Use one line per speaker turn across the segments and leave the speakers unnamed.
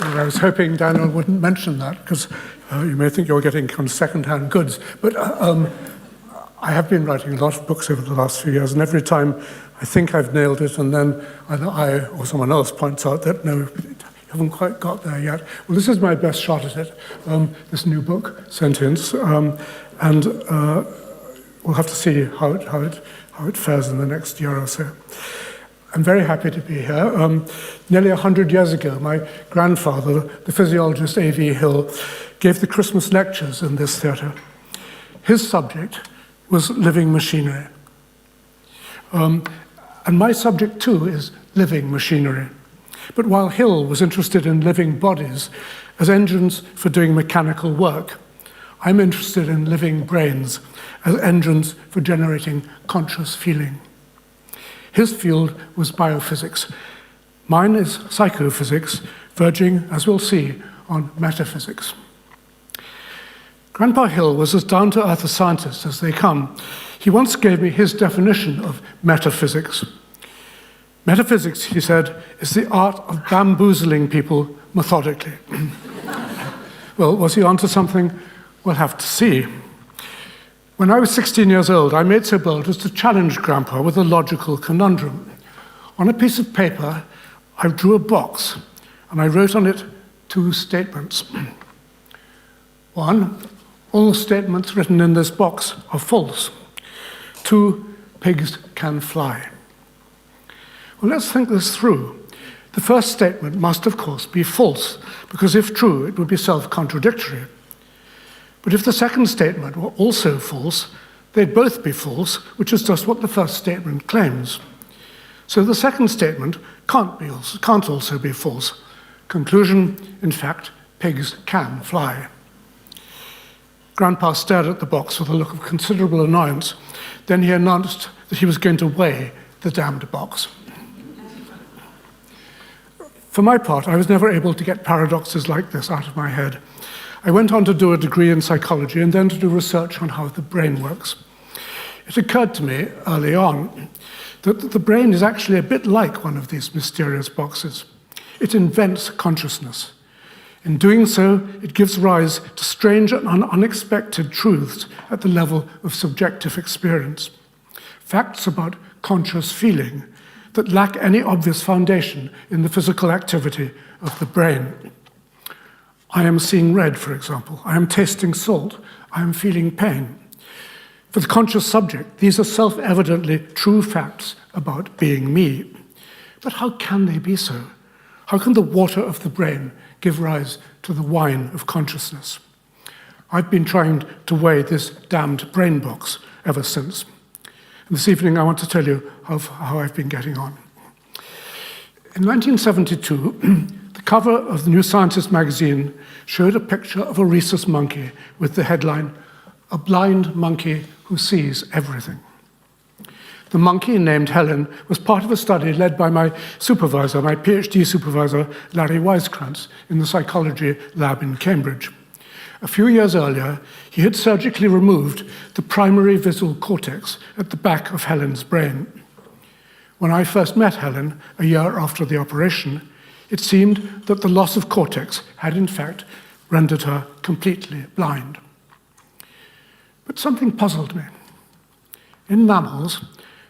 I was hoping Daniel wouldn't mention that, because you may think you're getting kind of second-hand goods. But I have been writing a lot of books over the last few years, and every time I think I've nailed it, and then either I or someone else points out that, no, you haven't quite got there yet. Well, this is my best shot at it, this new book, Sentience, and we'll have to see how it fares in the next year or so. I'm very happy to be here. Nearly 100 years ago, my grandfather, the physiologist A.V. Hill, gave the Christmas lectures in this theatre. His subject was living machinery. And my subject, too, is living machinery. But while Hill was interested in living bodies as engines for doing mechanical work, I'm interested in living brains as engines for generating conscious feeling. His field was biophysics. Mine is psychophysics, verging, as we'll see, on metaphysics. Grandpa Hill was as down-to-earth a scientist as they come. He once gave me his definition of metaphysics. Metaphysics, he said, is the art of bamboozling people methodically. Well, was he onto something? We'll have to see. When I was 16 years old, I made so bold as to challenge Grandpa with a logical conundrum. On a piece of paper, I drew a box, and I wrote on it 2 statements. 1, all statements written in this box are false. 2, pigs can fly. Well, let's think this through. The first statement must, of course, be false, because if true, it would be self-contradictory. But if the second statement were also false, they'd both be false, which is just what the first statement claims. So the second statement can't also be false. Conclusion, in fact, pigs can fly. Grandpa stared at the box with a look of considerable annoyance. Then he announced that he was going to weigh the damned box. For my part, I was never able to get paradoxes like this out of my head. I went on to do a degree in psychology and then to do research on how the brain works. It occurred to me early on that the brain is actually a bit like one of these mysterious boxes. It invents consciousness. In doing so, it gives rise to strange and unexpected truths at the level of subjective experience. Facts about conscious feeling that lack any obvious foundation in the physical activity of the brain. I am seeing red, for example. I am tasting salt. I am feeling pain. For the conscious subject, these are self-evidently true facts about being me. But how can they be so? How can the water of the brain give rise to the wine of consciousness? I've been trying to weigh this damned brain box ever since. And this evening I want to tell you how I've been getting on. In 1972, the cover of the New Scientist magazine showed a picture of a rhesus monkey with the headline, "A blind monkey who sees everything." The monkey, named Helen, was part of a study led by my supervisor, my PhD supervisor, Larry Weiskrantz, in the psychology lab in Cambridge. A few years earlier, he had surgically removed the primary visual cortex at the back of Helen's brain. When I first met Helen, a year after the operation, it seemed that the loss of cortex had in fact rendered her completely blind. But something puzzled me. In mammals,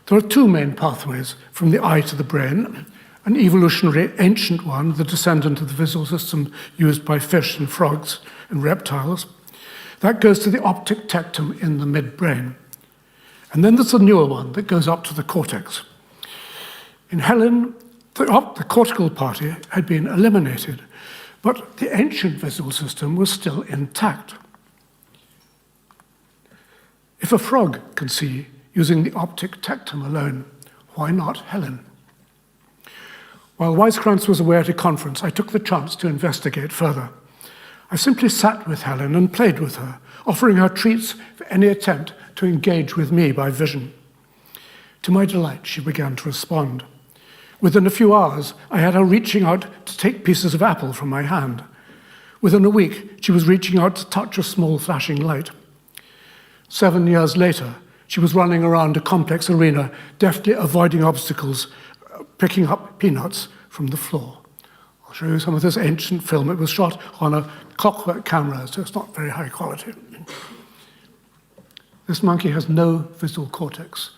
there are 2 main pathways from the eye to the brain, an evolutionary ancient one, the descendant of the visual system used by fish and frogs and reptiles. That goes to the optic tectum in the midbrain. And then there's a newer one that goes up to the cortex. In Helen, the cortical party had been eliminated, but the ancient visual system was still intact. If a frog can see using the optic tectum alone, why not Helen? While Weiskrantz was away at a conference, I took the chance to investigate further. I simply sat with Helen and played with her, offering her treats for any attempt to engage with me by vision. To my delight, she began to respond. Within a few hours, I had her reaching out to take pieces of apple from my hand. Within a week, she was reaching out to touch a small flashing light. 7 years later, She was running around a complex arena, deftly avoiding obstacles, picking up peanuts from the floor. I'll show you some of this ancient film. It was shot on a clockwork camera, so it's not very high quality. This monkey has no visual cortex.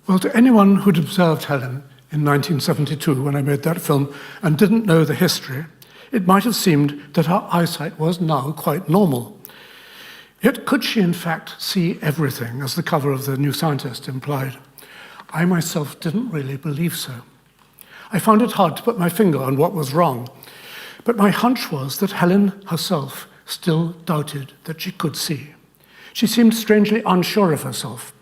Well, to anyone who'd observed Helen in 1972 when I made that film and didn't know the history, it might have seemed that her eyesight was now quite normal. Yet could she in fact see everything, as the cover of The New Scientist implied? I myself didn't really believe so. I found it hard to put my finger on what was wrong, but my hunch was that Helen herself still doubted that she could see. She seemed strangely unsure of herself.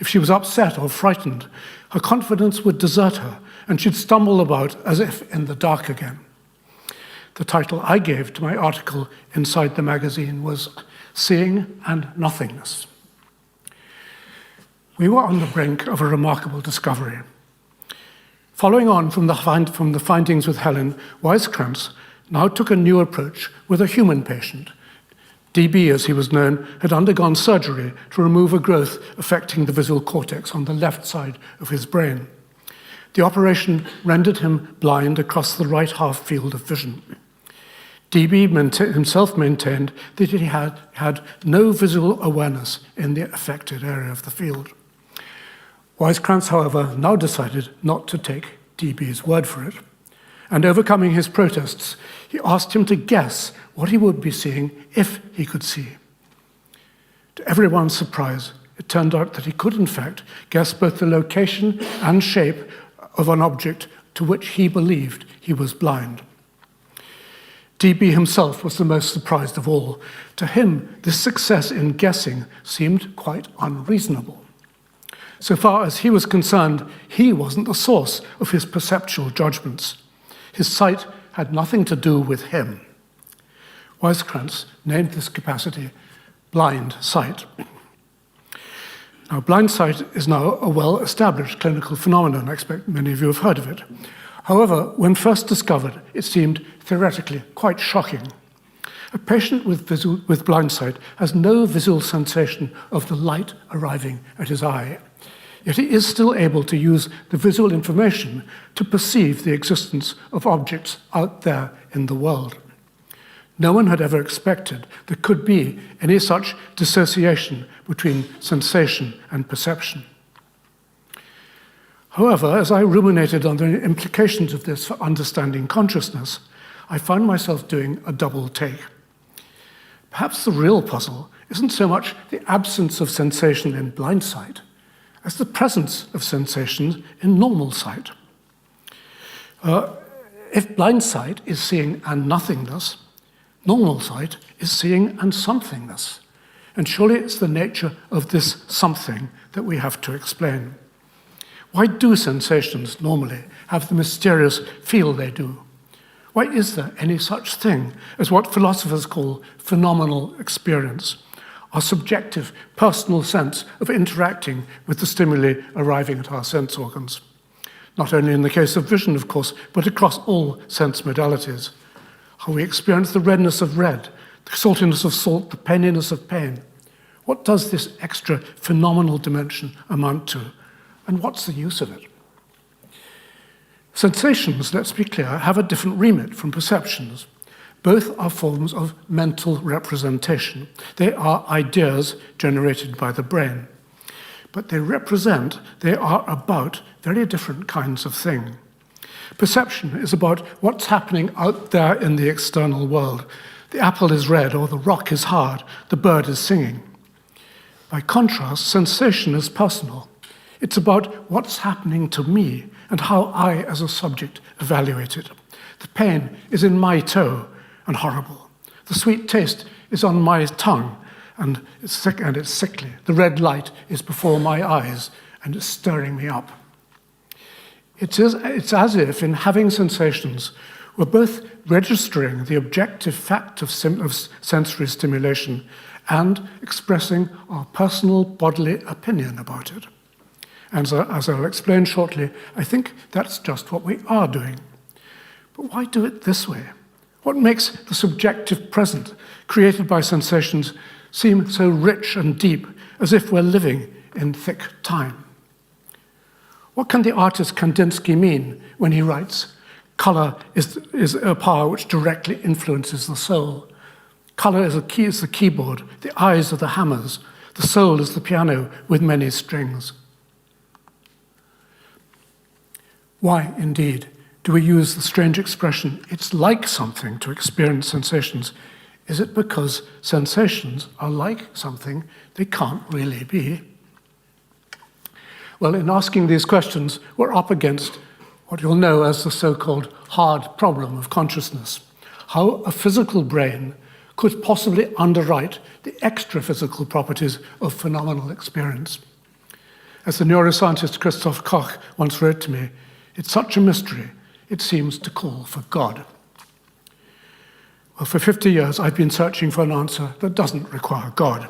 If she was upset or frightened, her confidence would desert her, and she'd stumble about as if in the dark again. The title I gave to my article inside the magazine was Seeing and Nothingness. We were on the brink of a remarkable discovery. Following on from the findings with Helen, Weizkrantz now took a new approach with a human patient. DB, as he was known, had undergone surgery to remove a growth affecting the visual cortex on the left side of his brain. The operation rendered him blind across the right half field of vision. DB himself maintained that he had no visual awareness in the affected area of the field. Weizkrantz, however, now decided not to take DB's word for it, and overcoming his protests, he asked him to guess what he would be seeing if he could see. To everyone's surprise, it turned out that he could, in fact, guess both the location and shape of an object to which he believed he was blind. DB himself was the most surprised of all. To him, this success in guessing seemed quite unreasonable. So far as he was concerned, he wasn't the source of his perceptual judgments. His sight had nothing to do with him. Weizkrantz named this capacity blind sight. Now, blind sight is now a well-established clinical phenomenon. I expect many of you have heard of it. However, when first discovered, it seemed theoretically quite shocking. A patient with blind sight has no visual sensation of the light arriving at his eye. Yet he is still able to use the visual information to perceive the existence of objects out there in the world. No one had ever expected there could be any such dissociation between sensation and perception. However, as I ruminated on the implications of this for understanding consciousness, I found myself doing a double take. Perhaps the real puzzle isn't so much the absence of sensation in blind sight as the presence of sensations in normal sight. If blind sight is seeing and nothingness, normal sight is seeing and somethingness. And surely it's the nature of this something that we have to explain. Why do sensations normally have the mysterious feel they do? Why is there any such thing as what philosophers call phenomenal experience, our subjective, personal sense of interacting with the stimuli arriving at our sense organs? Not only in the case of vision, of course, but across all sense modalities. How we experience the redness of red, the saltiness of salt, the paininess of pain. What does this extra phenomenal dimension amount to? And what's the use of it? Sensations, let's be clear, have a different remit from perceptions. Both are forms of mental representation. They are ideas generated by the brain. But they are about very different kinds of thing. Perception is about what's happening out there in the external world. The apple is red, or the rock is hard, the bird is singing. By contrast, sensation is personal. It's about what's happening to me and how I, as a subject, evaluate it. The pain is in my toe and horrible. The sweet taste is on my tongue and it's sickly. The red light is before my eyes and it's stirring me up. It's as if, in having sensations, we're both registering the objective fact of sensory stimulation and expressing our personal bodily opinion about it. And as I'll explain shortly, I think that's just what we are doing. But why do it this way? What makes the subjective present, created by sensations, seem so rich and deep, as if we're living in thick time? What can the artist Kandinsky mean when he writes, "Color is a power which directly influences the soul. Color is the keyboard, the eyes are the hammers, the soul is the piano with many strings." Why, indeed, do we use the strange expression, "it's like something" to experience sensations? Is it because sensations are like something they can't really be? Well, in asking these questions, we're up against what you'll know as the so-called hard problem of consciousness. How a physical brain could possibly underwrite the extra-physical properties of phenomenal experience. As the neuroscientist Christoph Koch once wrote to me, "It's such a mystery, it seems to call for God." Well, for 50 years, I've been searching for an answer that doesn't require God.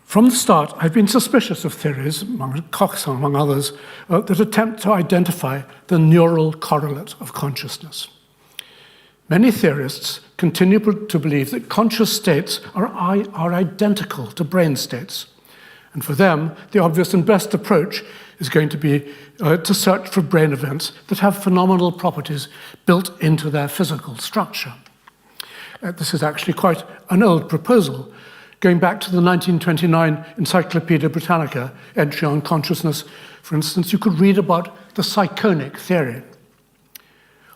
From the start, I've been suspicious of theories, Koch's among others, that attempt to identify the neural correlate of consciousness. Many theorists continue to believe that conscious states are identical to brain states. And for them, the obvious and best approach is going to be to search for brain events that have phenomenal properties built into their physical structure. This is actually quite an old proposal. Going back to the 1929 Encyclopedia Britannica entry on consciousness, for instance, you could read about the psychonic theory.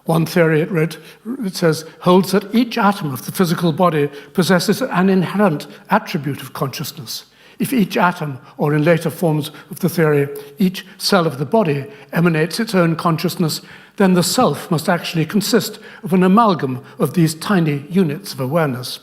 One theory, it says, holds that each atom of the physical body possesses an inherent attribute of consciousness. If each atom, or in later forms of the theory, each cell of the body emanates its own consciousness, then the self must actually consist of an amalgam of these tiny units of awareness.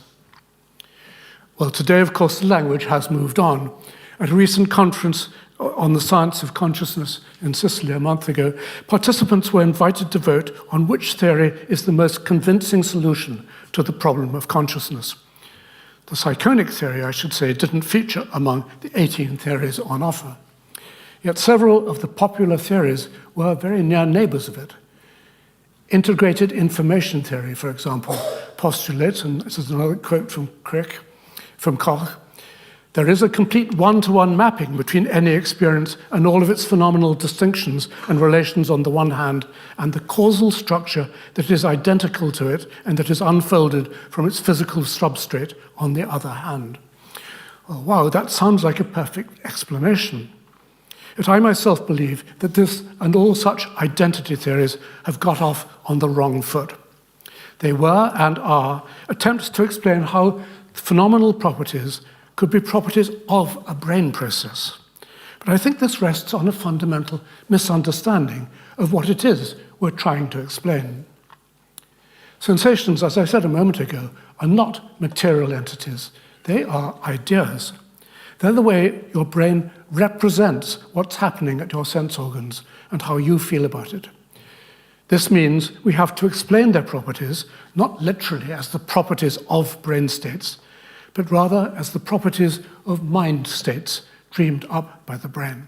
Well, today, of course, the language has moved on. At a recent conference on the science of consciousness in Sicily a month ago, participants were invited to vote on which theory is the most convincing solution to the problem of consciousness. The psychonic theory, I should say, didn't feature among the 18 theories on offer. Yet several of the popular theories were very near neighbors of it. Integrated information theory, for example, postulates, and this is another quote from Koch, there is a complete one-to-one mapping between any experience and all of its phenomenal distinctions and relations on the one hand, and the causal structure that is identical to it and that is unfolded from its physical substrate on the other hand. Oh, wow, that sounds like a perfect explanation. Yet I myself believe that this and all such identity theories have got off on the wrong foot. They were and are attempts to explain how phenomenal properties could be properties of a brain process. But I think this rests on a fundamental misunderstanding of what it is we're trying to explain. Sensations, as I said a moment ago, are not material entities. They are ideas. They're the way your brain represents what's happening at your sense organs and how you feel about it. This means we have to explain their properties, not literally as the properties of brain states, but rather as the properties of mind states dreamed up by the brain.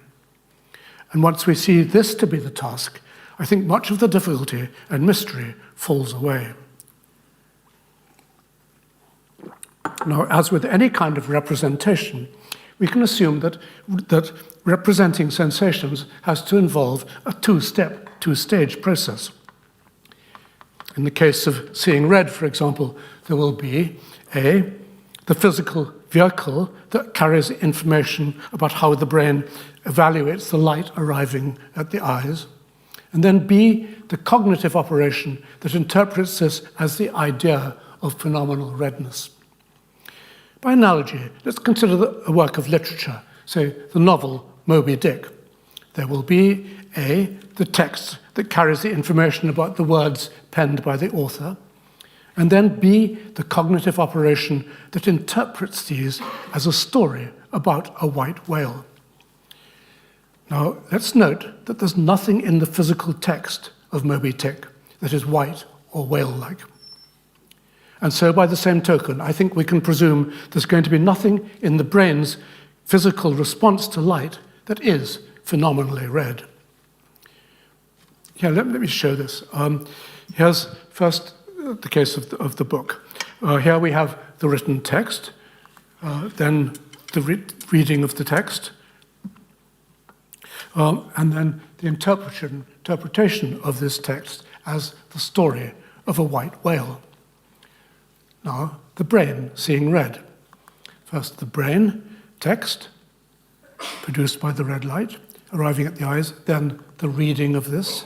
And once we see this to be the task, I think much of the difficulty and mystery falls away. Now, as with any kind of representation, we can assume that representing sensations has to involve a two-stage process. In the case of seeing red, for example, there will be A, the physical vehicle that carries information about how the brain evaluates the light arriving at the eyes, and then B, the cognitive operation that interprets this as the idea of phenomenal redness. By analogy, let's consider a work of literature, say the novel Moby Dick. There will be A, the text that carries the information about the words penned by the author, and then B, the cognitive operation that interprets these as a story about a white whale. Now, let's note that there's nothing in the physical text of Moby Dick that is white or whale-like. And so, by the same token, I think we can presume there's going to be nothing in the brain's physical response to light that is phenomenally red. Here, let me show this. Here's first the case of the book. Here we have the written text, then the reading of the text, and then the interpretation of this text as the story of a white whale. Now, the brain seeing red. First, the brain text, produced by the red light, arriving at the eyes, then the reading of this,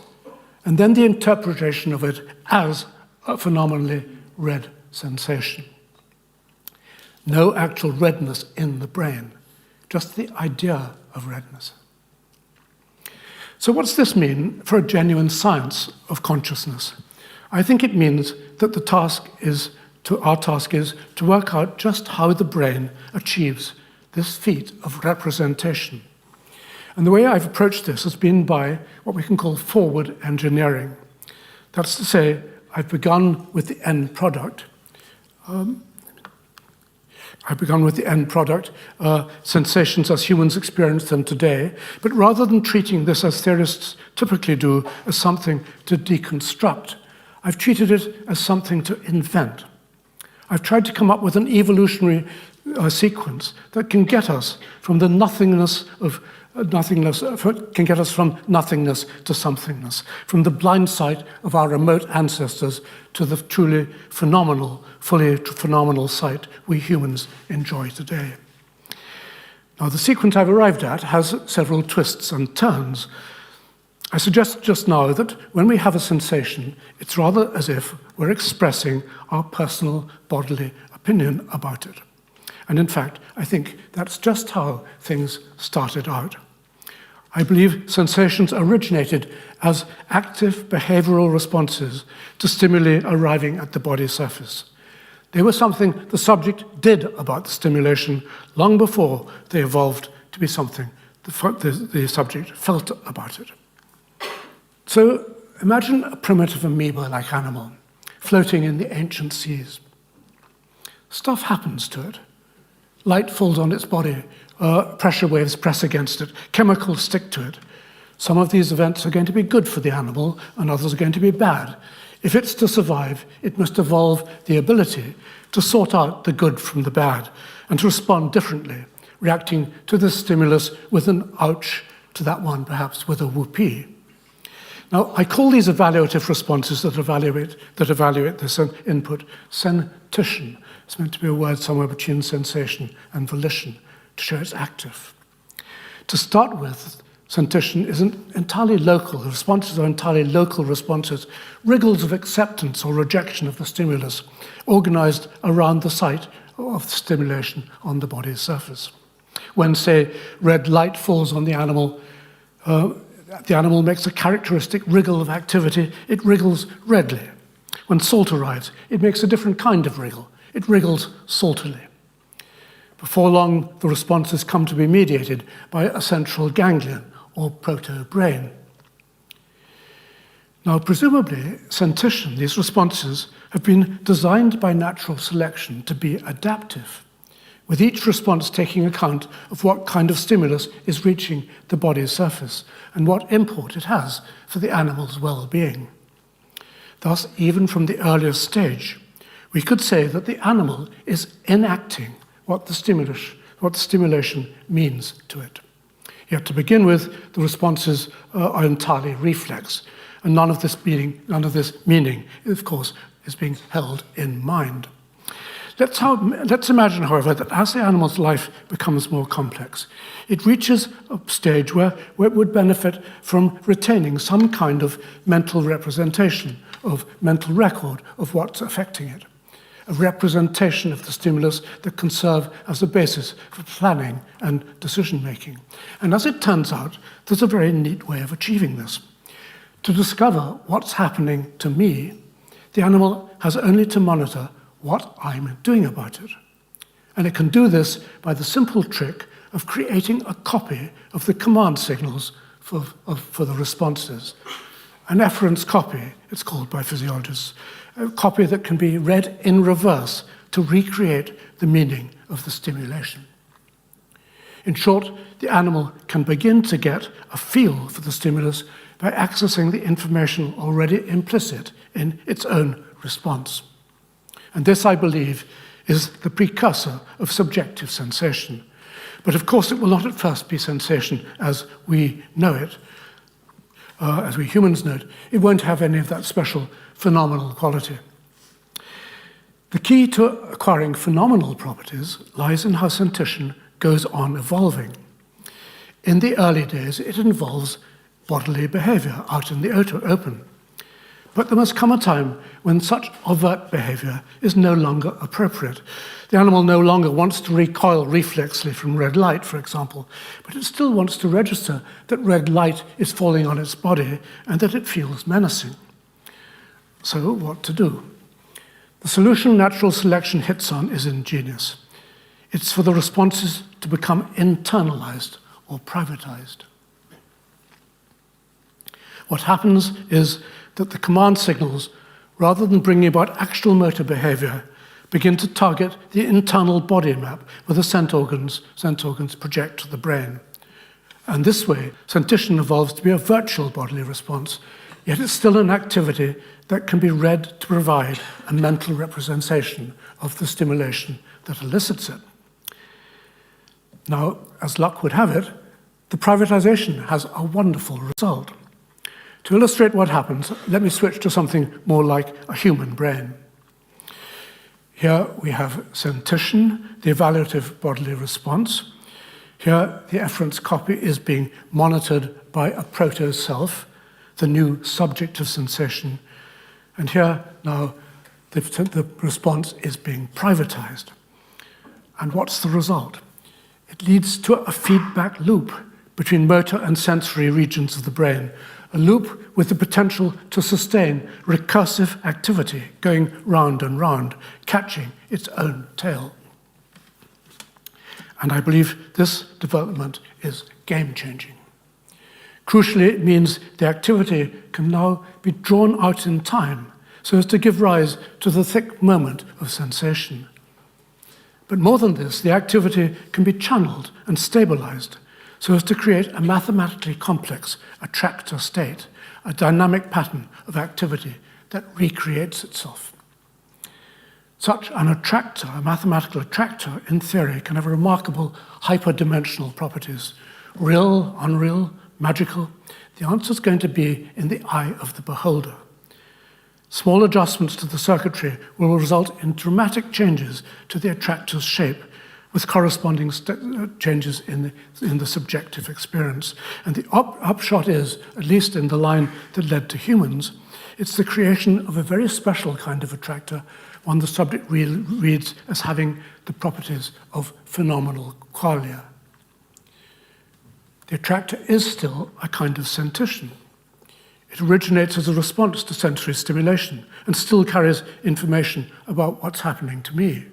and then the interpretation of it as a phenomenally red sensation. No actual redness in the brain, just the idea of redness. So what's this mean for a genuine science of consciousness? I think it means that our task is to work out just how the brain achieves this feat of representation. And the way I've approached this has been by what we can call forward engineering. That's to say, I've begun with the end product. Sensations as humans experience them today, but rather than treating this, as theorists typically do, as something to deconstruct, I've treated it as something to invent. I've tried to come up with an evolutionary sequence that can get us from the can get us from nothingness to somethingness, from the blind sight of our remote ancestors to the truly phenomenal, fully phenomenal sight we humans enjoy today. Now, the sequence I've arrived at has several twists and turns. I suggested just now that when we have a sensation, it's rather as if we're expressing our personal bodily opinion about it. And in fact, I think that's just how things started out. I believe sensations originated as active behavioral responses to stimuli arriving at the body surface. They were something the subject did about the stimulation long before they evolved to be something the subject felt about it. So imagine a primitive amoeba-like animal floating in the ancient seas. Stuff happens to it. Light falls on its body, pressure waves press against it, chemicals stick to it. Some of these events are going to be good for the animal, and others are going to be bad. If it's to survive, it must evolve the ability to sort out the good from the bad and to respond differently, reacting to this stimulus with an ouch, to that one perhaps with a whoopee. Now, I call these evaluative responses that evaluate this input sentition. It's meant to be a word somewhere between sensation and volition to show it's active. To start with, sentition isn't entirely local. The responses are entirely local responses, wriggles of acceptance or rejection of the stimulus, organized around the site of the stimulation on the body's surface. When, say, red light falls on the animal makes a characteristic wriggle of activity. It wriggles redly. When salt arrives, it makes a different kind of wriggle. It wriggles saltily. Before long, the responses come to be mediated by a central ganglion, or proto-brain. Now, presumably, sentition, these responses, have been designed by natural selection to be adaptive, with each response taking account of what kind of stimulus is reaching the body's surface and what import it has for the animal's well-being. Thus, even from the earliest stage, we could say that the animal is enacting what the stimulation means to it. Yet to begin with, the responses are entirely reflex, And none of this meaning, of course, is being held in mind. Let's imagine, however, that as the animal's life becomes more complex, it reaches a stage where it would benefit from retaining some kind of mental representation, of mental record of what's affecting it, a representation of the stimulus that can serve as a basis for planning and decision-making. And as it turns out, there's a very neat way of achieving this. To discover what's happening to me, the animal has only to monitor what I'm doing about it. And it can do this by the simple trick of creating a copy of the command signals for the responses. An efference copy, it's called by physiologists, a copy that can be read in reverse to recreate the meaning of the stimulation. In short, the animal can begin to get a feel for the stimulus by accessing the information already implicit in its own response. And this, I believe, is the precursor of subjective sensation. But of course, it will not at first be sensation as we know it, as we humans know it. It won't have any of that special phenomenal quality. The key to acquiring phenomenal properties lies in how sensation goes on evolving. In the early days, it involves bodily behavior out in the open. But there must come a time when such overt behavior is no longer appropriate. The animal no longer wants to recoil reflexly from red light, for example, but it still wants to register that red light is falling on its body and that it feels menacing. So what to do? The solution natural selection hits on is ingenious. It's for the responses to become internalized or privatized. What happens is that the command signals, rather than bringing about actual motor behavior, begin to target the internal body map where the scent organs project to the brain. And this way, sentition evolves to be a virtual bodily response, yet it's still an activity that can be read to provide a mental representation of the stimulation that elicits it. Now, as luck would have it, the privatization has a wonderful result. To illustrate what happens, let me switch to something more like a human brain. Here we have sentition, the evaluative bodily response. Here the efference copy is being monitored by a proto-self, the new subject of sensation. And here now the response is being privatized. And what's the result? It leads to a feedback loop between motor and sensory regions of the brain, a loop with the potential to sustain recursive activity, going round and round, catching its own tail. And I believe this development is game-changing. Crucially, it means the activity can now be drawn out in time so as to give rise to the thick moment of sensation. But more than this, the activity can be channeled and stabilized so as to create a mathematically complex attractor state, a dynamic pattern of activity that recreates itself. Such an attractor, a mathematical attractor, in theory, can have remarkable hyperdimensional properties. Real, unreal, magical. The answer is going to be in the eye of the beholder. Small adjustments to the circuitry will result in dramatic changes to the attractor's shape, with corresponding changes in the subjective experience. And the upshot is, at least in the line that led to humans, it's the creation of a very special kind of attractor, one the subject reads as having the properties of phenomenal qualia. The attractor is still a kind of sentition. It originates as a response to sensory stimulation and still carries information about what's happening to me.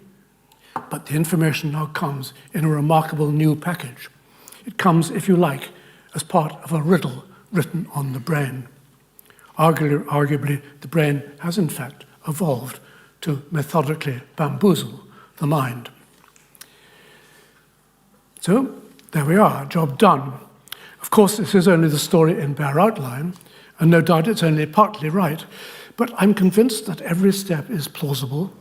But the information now comes in a remarkable new package. It comes, if you like, as part of a riddle written on the brain. Arguably, the brain has in fact evolved to methodically bamboozle the mind. So, there we are, job done. Of course, this is only the story in bare outline, and no doubt it's only partly right, but I'm convinced that every step is plausible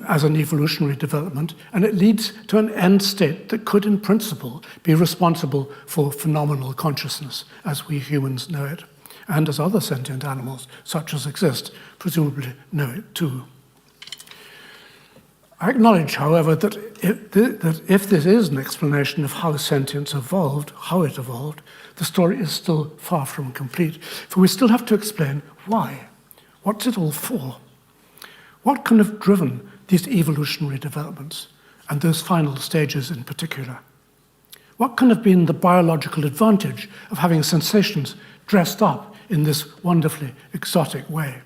as an evolutionary development, and it leads to an end state that could, in principle, be responsible for phenomenal consciousness as we humans know it. and as other sentient animals, such as exist, presumably know it too. I acknowledge, however, that if this is an explanation of how sentience evolved, how it evolved, the story is still far from complete, for we still have to explain why. What's it all for? What can have driven these evolutionary developments, and those final stages in particular? What can have been the biological advantage of having sensations dressed up in this wonderfully exotic way?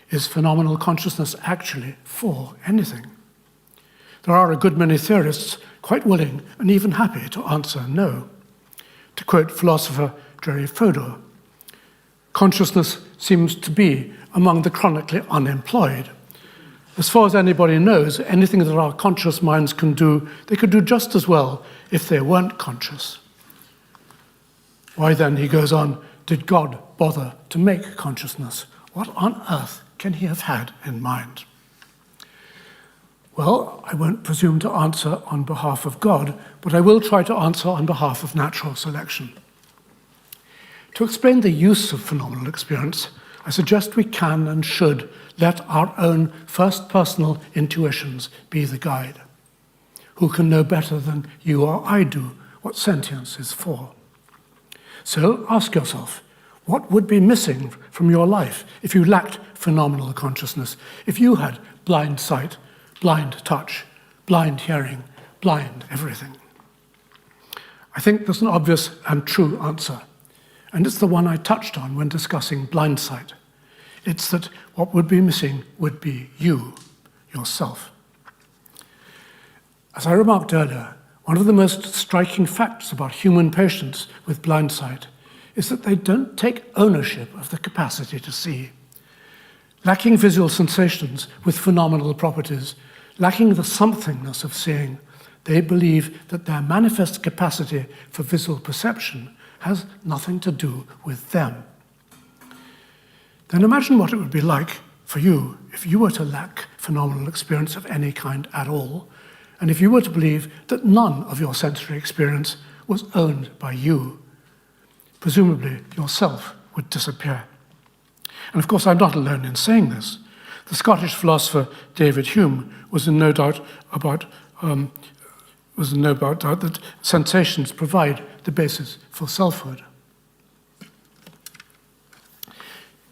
Is phenomenal consciousness actually for anything? There are a good many theorists quite willing and even happy to answer no. To quote philosopher Jerry Fodor, consciousness seems to be among the chronically unemployed. As far as anybody knows, anything that our conscious minds can do, they could do just as well if they weren't conscious. Why then, he goes on, did God bother to make consciousness? What on earth can he have had in mind? Well, I won't presume to answer on behalf of God, but I will try to answer on behalf of natural selection. To explain the use of phenomenal experience, I suggest we can and should let our own first personal intuitions be the guide. Who can know better than you or I do what sentience is for? So ask yourself, what would be missing from your life if you lacked phenomenal consciousness, if you had blind sight, blind touch, blind hearing, blind everything? I think there's an obvious and true answer, and it's the one I touched on when discussing blind sight. It's that what would be missing would be you, yourself. As I remarked earlier, one of the most striking facts about human patients with blind sight is that they don't take ownership of the capacity to see. Lacking visual sensations with phenomenal properties, lacking the somethingness of seeing, they believe that their manifest capacity for visual perception has nothing to do with them. Then imagine what it would be like for you if you were to lack phenomenal experience of any kind at all, and if you were to believe that none of your sensory experience was owned by you. Presumably, yourself would disappear. And of course, I'm not alone in saying this. The Scottish philosopher David Hume was in no doubt that sensations provide the basis for selfhood.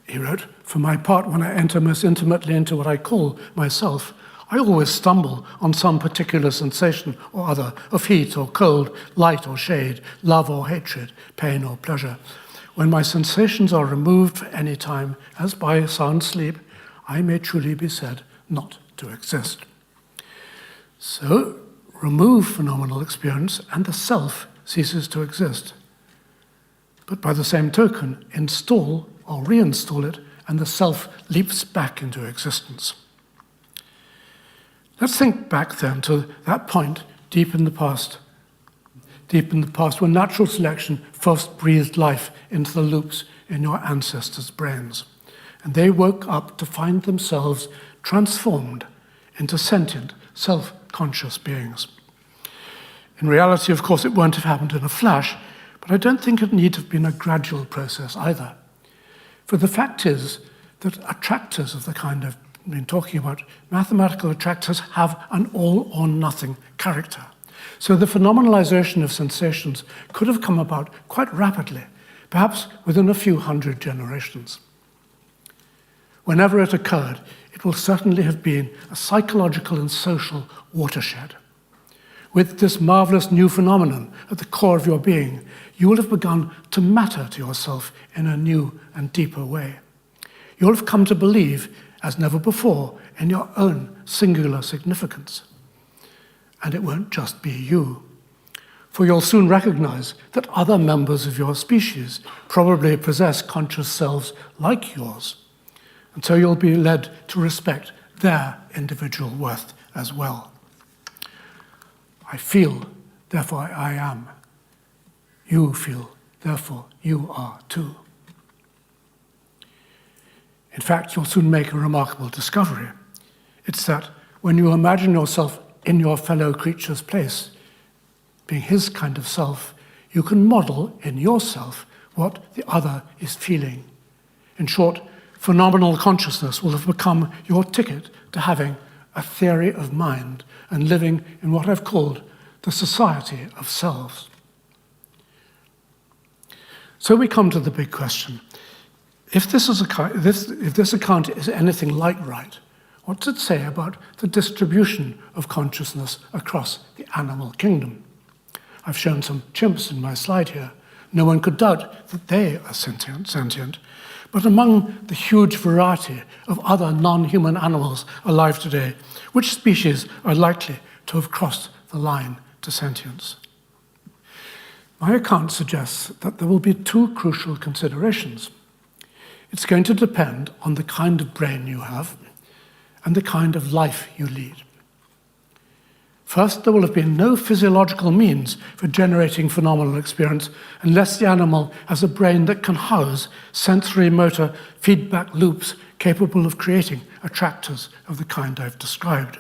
He wrote, "For my part, when I enter most intimately into what I call myself, I always stumble on some particular sensation or other of heat or cold, light or shade, love or hatred, pain or pleasure. When my sensations are removed for any time, as by a sound sleep, I may truly be said not to exist." So, remove phenomenal experience and the self ceases to exist. But by the same token, install or reinstall it, and the self leaps back into existence. Let's think back then to that point deep in the past when natural selection first breathed life into the loops in your ancestors' brains. And they woke up to find themselves transformed into sentient, self-conscious beings. In reality, of course, it won't have happened in a flash, but I don't think it need have been a gradual process either. For the fact is that attractors of the kind I've been talking about, mathematical attractors, have an all-or-nothing character. So the phenomenalization of sensations could have come about quite rapidly, perhaps within a few hundred generations. Whenever it occurred, it will certainly have been a psychological and social watershed. With this marvelous new phenomenon at the core of your being, you will have begun to matter to yourself in a new and deeper way. You'll have come to believe, as never before, in your own singular significance. And it won't just be you. For you'll soon recognize that other members of your species probably possess conscious selves like yours. And so you'll be led to respect their individual worth as well. I feel, therefore I am. You feel, therefore you are too. In fact, you'll soon make a remarkable discovery. It's that when you imagine yourself in your fellow creature's place, being his kind of self, you can model in yourself what the other is feeling. In short, phenomenal consciousness will have become your ticket to having a theory of mind and living in what I've called the society of selves. So we come to the big question. If this account is anything like right, what does it say about the distribution of consciousness across the animal kingdom? I've shown some chimps in my slide here. No one could doubt that they are sentient. But among the huge variety of other non-human animals alive today, which species are likely to have crossed the line to sentience? My account suggests that there will be two crucial considerations. It's going to depend on the kind of brain you have and the kind of life you lead. First, there will have been no physiological means for generating phenomenal experience unless the animal has a brain that can house sensory-motor feedback loops capable of creating attractors of the kind I've described.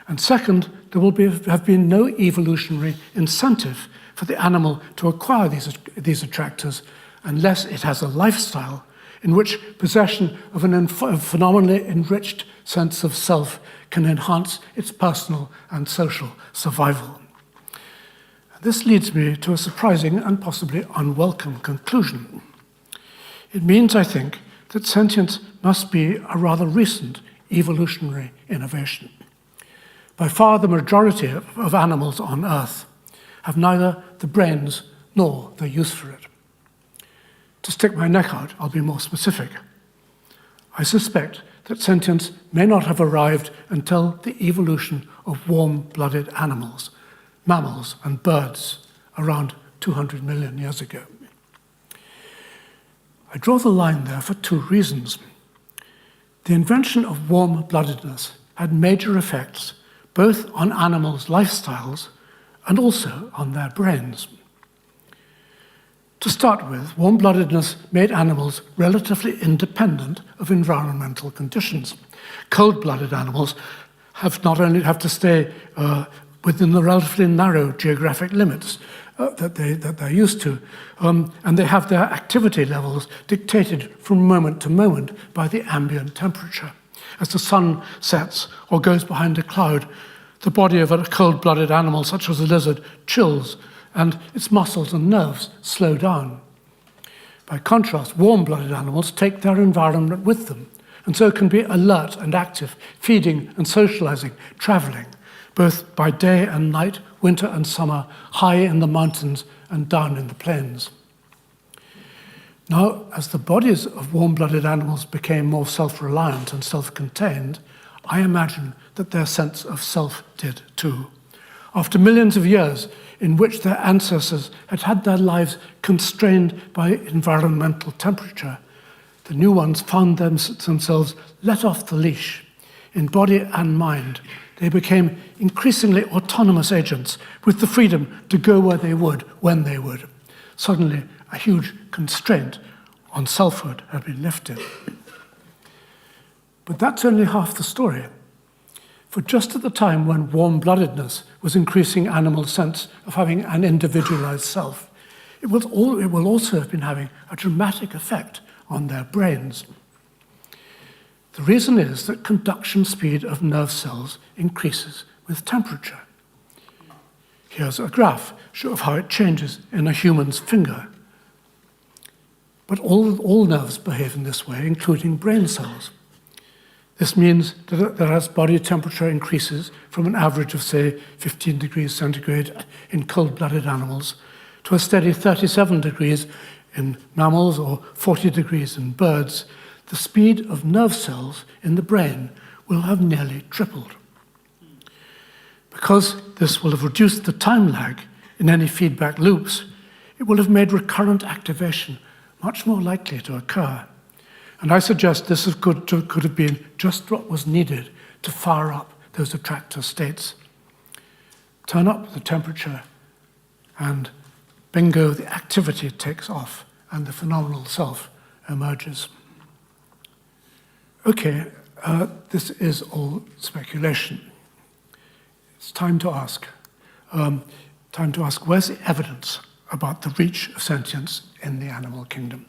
And second, there will have been no evolutionary incentive for the animal to acquire these attractors unless it has a lifestyle in which possession of a phenomenally enriched sense of self can enhance its personal and social survival. This leads me to a surprising and possibly unwelcome conclusion. It means, I think, that sentience must be a rather recent evolutionary innovation. By far the majority of animals on Earth have neither the brains nor the use for it. To stick my neck out, I'll be more specific. I suspect that sentience may not have arrived until the evolution of warm-blooded animals, mammals and birds, around 200 million years ago. I draw the line there for two reasons. The invention of warm-bloodedness had major effects both on animals' lifestyles and also on their brains. To start with, warm-bloodedness made animals relatively independent of environmental conditions. Cold-blooded animals not only have to stay within the relatively narrow geographic limits that they're used to, and they have their activity levels dictated from moment to moment by the ambient temperature. As the sun sets or goes behind a cloud, the body of a cold-blooded animal, such as a lizard, chills, and its muscles and nerves slow down. By contrast, warm-blooded animals take their environment with them, and so can be alert and active, feeding and socializing, traveling, both by day and night, winter and summer, high in the mountains and down in the plains. Now, as the bodies of warm-blooded animals became more self-reliant and self-contained, I imagine that their sense of self did too. After millions of years in which their ancestors had had their lives constrained by environmental temperature, the new ones found themselves let off the leash. In body and mind, they became increasingly autonomous agents with the freedom to go where they would, when they would. Suddenly, a huge constraint on selfhood had been lifted. But that's only half the story. For just at the time when warm-bloodedness was increasing animals' sense of having an individualized self, it will also have been having a dramatic effect on their brains. The reason is that conduction speed of nerve cells increases with temperature. Here's a graph of how it changes in a human's finger. But all nerves behave in this way, including brain cells. This means that as body temperature increases from an average of, say, 15 degrees centigrade in cold-blooded animals to a steady 37 degrees in mammals or 40 degrees in birds, the speed of nerve cells in the brain will have nearly tripled. Because this will have reduced the time lag in any feedback loops, it will have made recurrent activation much more likely to occur. And I suggest this could have been just what was needed to fire up those attractor states. Turn up the temperature, and bingo, the activity takes off, and the phenomenal self emerges. Okay, this is all speculation. It's time to ask, where's the evidence about the reach of sentience in the animal kingdom.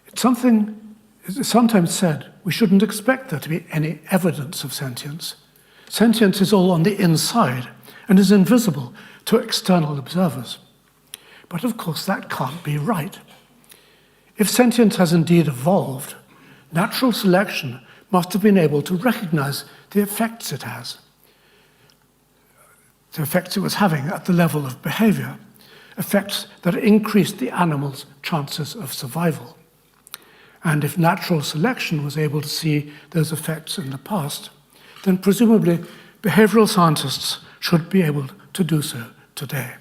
It's sometimes said we shouldn't expect there to be any evidence of sentience. Sentience is all on the inside and is invisible to external observers. But of course that can't be right. If sentience has indeed evolved, natural selection must have been able to recognize the effects it has, the effects it was having at the level of behavior, effects that increased the animal's chances of survival. And if natural selection was able to see those effects in the past, then presumably behavioral scientists should be able to do so today.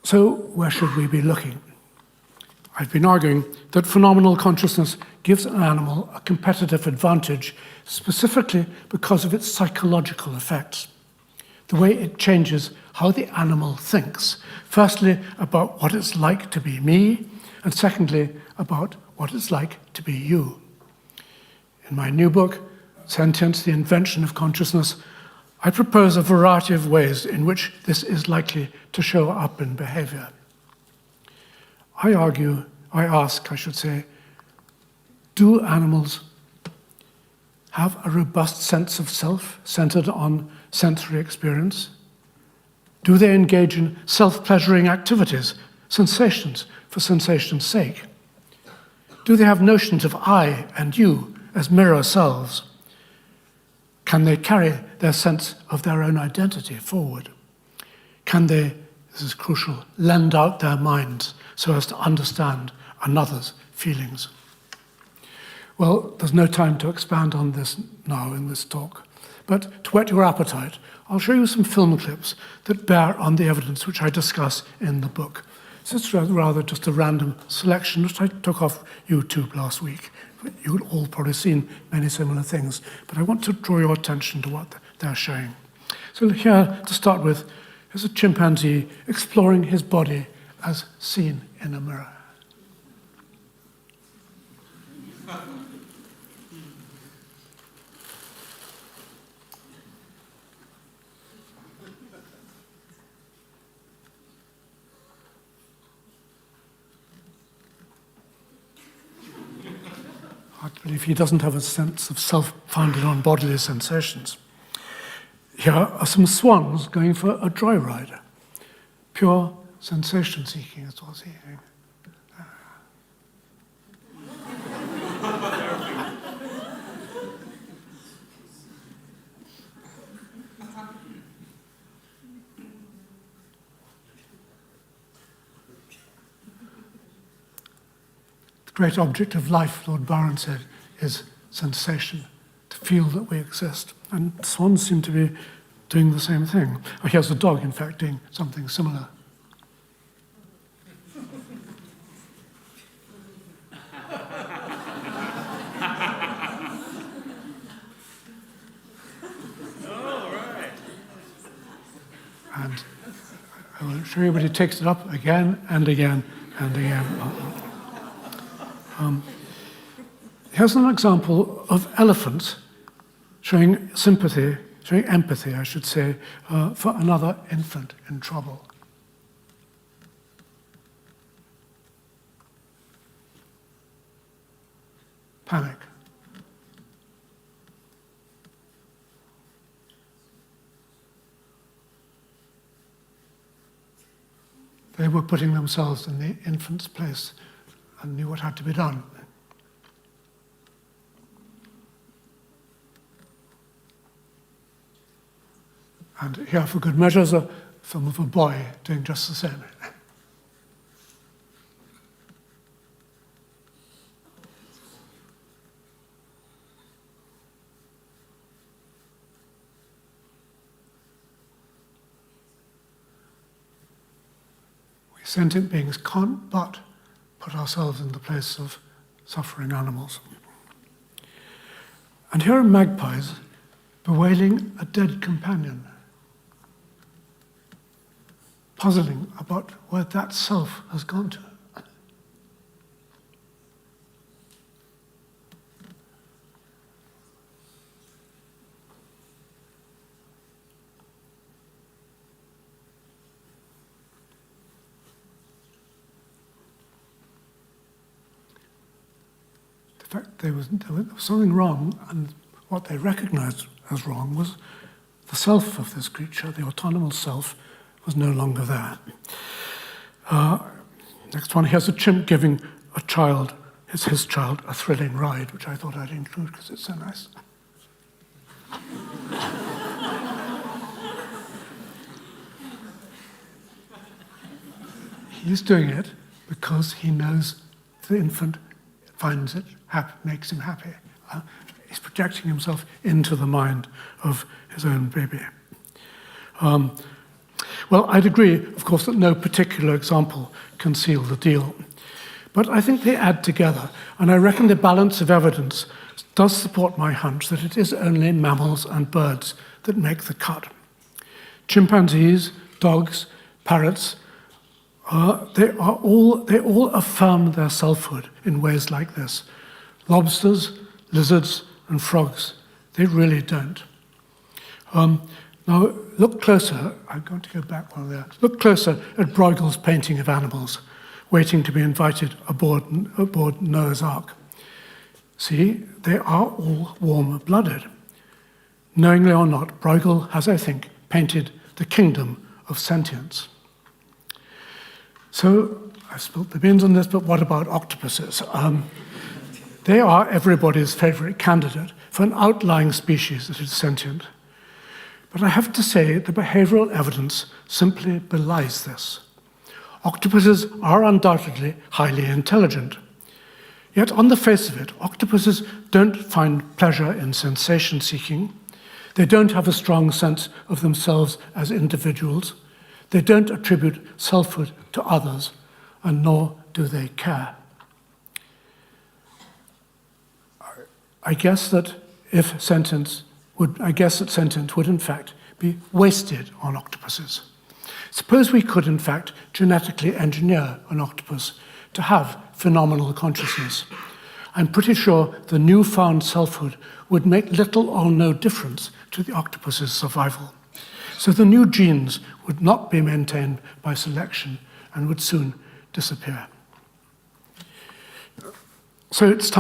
So where should we be looking? I've been arguing that phenomenal consciousness gives an animal a competitive advantage specifically because of its psychological effects, the way it changes how the animal thinks, firstly about what it's like to be me, and secondly about what it's like to be you. In my new book, Sentience, the Invention of Consciousness, I propose a variety of ways in which this is likely to show up in behavior. I ask, do animals have a robust sense of self centered on sensory experience? Do they engage in self-pleasuring activities, sensations for sensation's sake? Do they have notions of I and you as mirror selves? Can they carry their sense of their own identity forward? Can they, this is crucial, lend out their minds so as to understand another's feelings? Well, there's no time to expand on this now in this talk, but to whet your appetite, I'll show you some film clips that bear on the evidence which I discuss in the book. So it's rather just a random selection which I took off YouTube last week. You've all probably seen many similar things, but I want to draw your attention to what they're showing. So here, to start with, is a chimpanzee exploring his body as seen in a mirror. I believe he doesn't have a sense of self founded on bodily sensations. Here are some swans going for a dry ride. Pure sensation seeking is what's he doing. The great object of life, Lord Byron said, is sensation, to feel that we exist. And swans seem to be doing the same thing. Oh, here's a dog, in fact, doing something similar. And I will show you, but he takes it up again and again and again. Here's an example of elephants showing sympathy, showing empathy, I should say, for another infant in trouble. Panic. They were putting themselves in the infant's place and knew what had to be done. And here, for good measure, is a film of a boy doing just the same. We sentient beings can't but put ourselves in the place of suffering animals. And here are magpies bewailing a dead companion, puzzling about where that self has gone to. In fact, there was something wrong, and what they recognized as wrong was the self of this creature, the autonomous self, was no longer there. Next one, here's a chimp giving a child, his child, a thrilling ride, which I thought I'd include because it's so nice. He's doing it because he knows the infant finds it, makes him happy. He's projecting himself into the mind of his own baby. Well, I'd agree, of course, that no particular example can seal the deal. But I think they add together, and I reckon the balance of evidence does support my hunch that it is only mammals and birds that make the cut. Chimpanzees, dogs, parrots, they all affirm their selfhood in ways like this. Lobsters, lizards, and frogs, they really don't. Now, look closer. I'm going to go back one there. Look closer at Bruegel's painting of animals waiting to be invited aboard Noah's Ark. See, they are all warm-blooded. Knowingly or not, Bruegel has, I think, painted the kingdom of sentience. So, I spilled the beans on this, but what about octopuses? They are everybody's favorite candidate for an outlying species that is sentient. But I have to say the behavioral evidence simply belies this. Octopuses are undoubtedly highly intelligent. Yet on the face of it, octopuses don't find pleasure in sensation seeking. They don't have a strong sense of themselves as individuals. They don't attribute selfhood to others, and nor do they care. I guess that sentience would in fact be wasted on octopuses. Suppose we could in fact genetically engineer an octopus to have phenomenal consciousness. I'm pretty sure the newfound selfhood would make little or no difference to the octopus's survival. So the new genes would not be maintained by selection and would soon disappear. So it's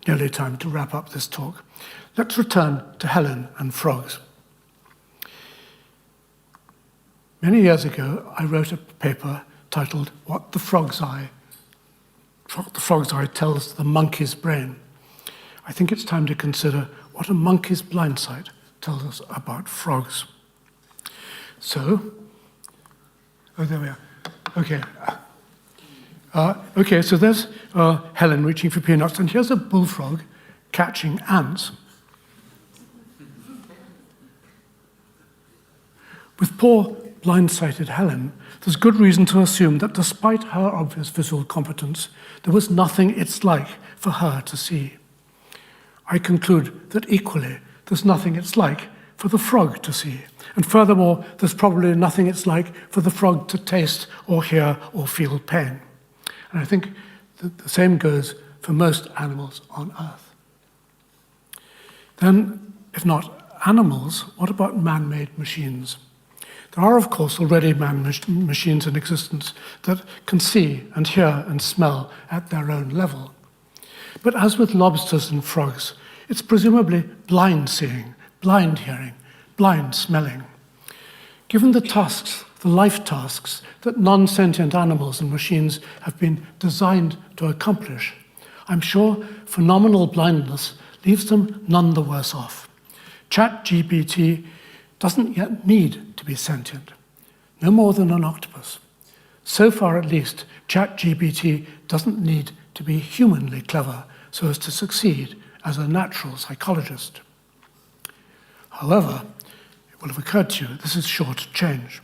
nearly time to wrap up this talk. Let's return to Helen and frogs. Many years ago, I wrote a paper titled What the Frog's Eye Tells the Monkey's Brain. I think it's time to consider what a monkey's blind sight tells us about frogs. So, there we are. Okay. So there's Helen reaching for peanuts, and here's a bullfrog catching ants. With poor blind-sighted Helen, there's good reason to assume that despite her obvious visual competence, there was nothing it's like for her to see. I conclude that equally, there's nothing it's like for the frog to see. And furthermore, there's probably nothing it's like for the frog to taste or hear or feel pain. And I think that the same goes for most animals on Earth. Then, if not animals, what about man-made machines? There are, of course, already man-made machines in existence that can see and hear and smell at their own level. But as with lobsters and frogs, it's presumably blind seeing, blind hearing, blind smelling. Given the life tasks that non-sentient animals and machines have been designed to accomplish, I'm sure phenomenal blindness leaves them none the worse off. ChatGPT doesn't yet need to be sentient, no more than an octopus. So far at least, ChatGPT doesn't need to be humanly clever so as to succeed as a natural psychologist. However, it will have occurred to you this is sure to change.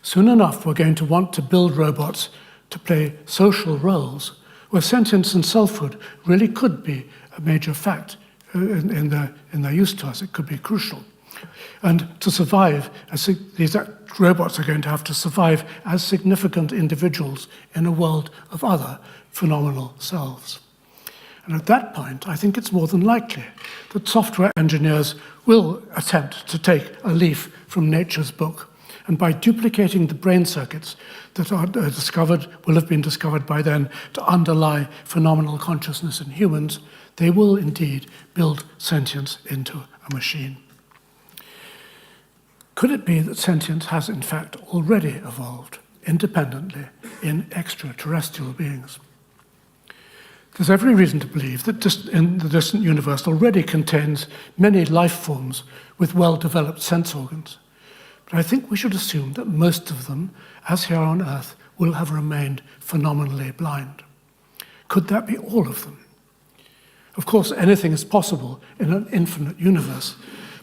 Soon enough, we're going to want to build robots to play social roles where sentience and selfhood really could be a major fact in their use to us. It could be crucial. And to survive, these robots are going to have to survive as significant individuals in a world of other phenomenal selves. And at that point, I think it's more than likely that software engineers will attempt to take a leaf from nature's book And by duplicating the brain circuits that are will have been discovered by then to underlie phenomenal consciousness in humans, they will indeed build sentience into a machine. Could it be that sentience has in fact already evolved independently in extraterrestrial beings? There's every reason to believe that the distant universe already contains many life forms with well-developed sense organs. But I think we should assume that most of them, as here on Earth, will have remained phenomenally blind. Could that be all of them? Of course, anything is possible in an infinite universe,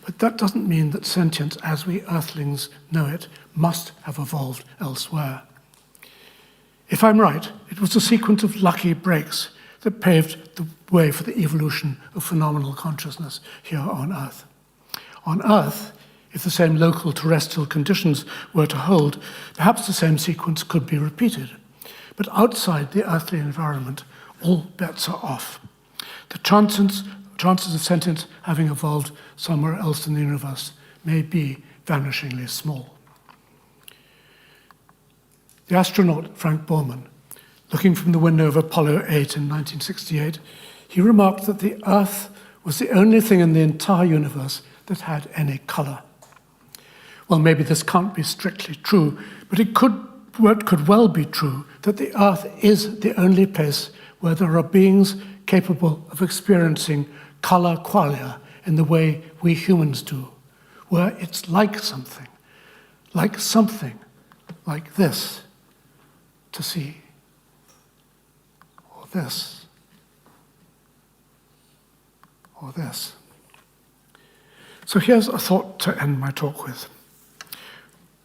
but that doesn't mean that sentience, as we Earthlings know it, must have evolved elsewhere. If I'm right, it was a sequence of lucky breaks that paved the way for the evolution of phenomenal consciousness here on Earth. On Earth, if the same local terrestrial conditions were to hold, perhaps the same sequence could be repeated. But outside the earthly environment, all bets are off. The chances of sentience having evolved somewhere else in the universe may be vanishingly small. The astronaut Frank Borman, looking from the window of Apollo 8 in 1968, he remarked that the Earth was the only thing in the entire universe that had any color. Well, maybe this can't be strictly true, but it could well be true that the Earth is the only place where there are beings capable of experiencing color qualia in the way we humans do, where it's like something like this to see, or this, or this. So here's a thought to end my talk with.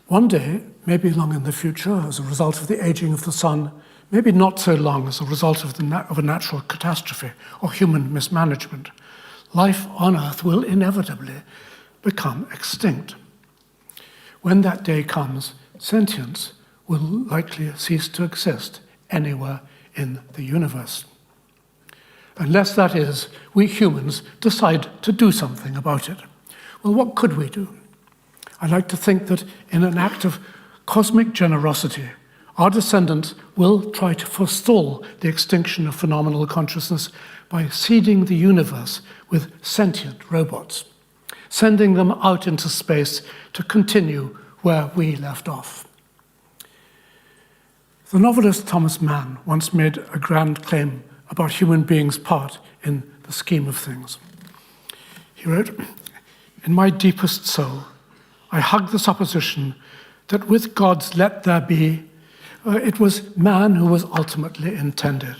One day, maybe long in the future, as a result of the aging of the sun, maybe not so long as a result of a natural catastrophe or human mismanagement, life on Earth will inevitably become extinct. When that day comes, sentience will likely cease to exist anywhere in the universe. Unless, that is, we humans decide to do something about it. Well, what could we do? I like to think that in an act of cosmic generosity, our descendants will try to forestall the extinction of phenomenal consciousness by seeding the universe with sentient robots, sending them out into space to continue where we left off. The novelist Thomas Mann once made a grand claim about human beings' part in the scheme of things. He wrote, "In my deepest soul, I hug the supposition that with God's let there be, it was man who was ultimately intended,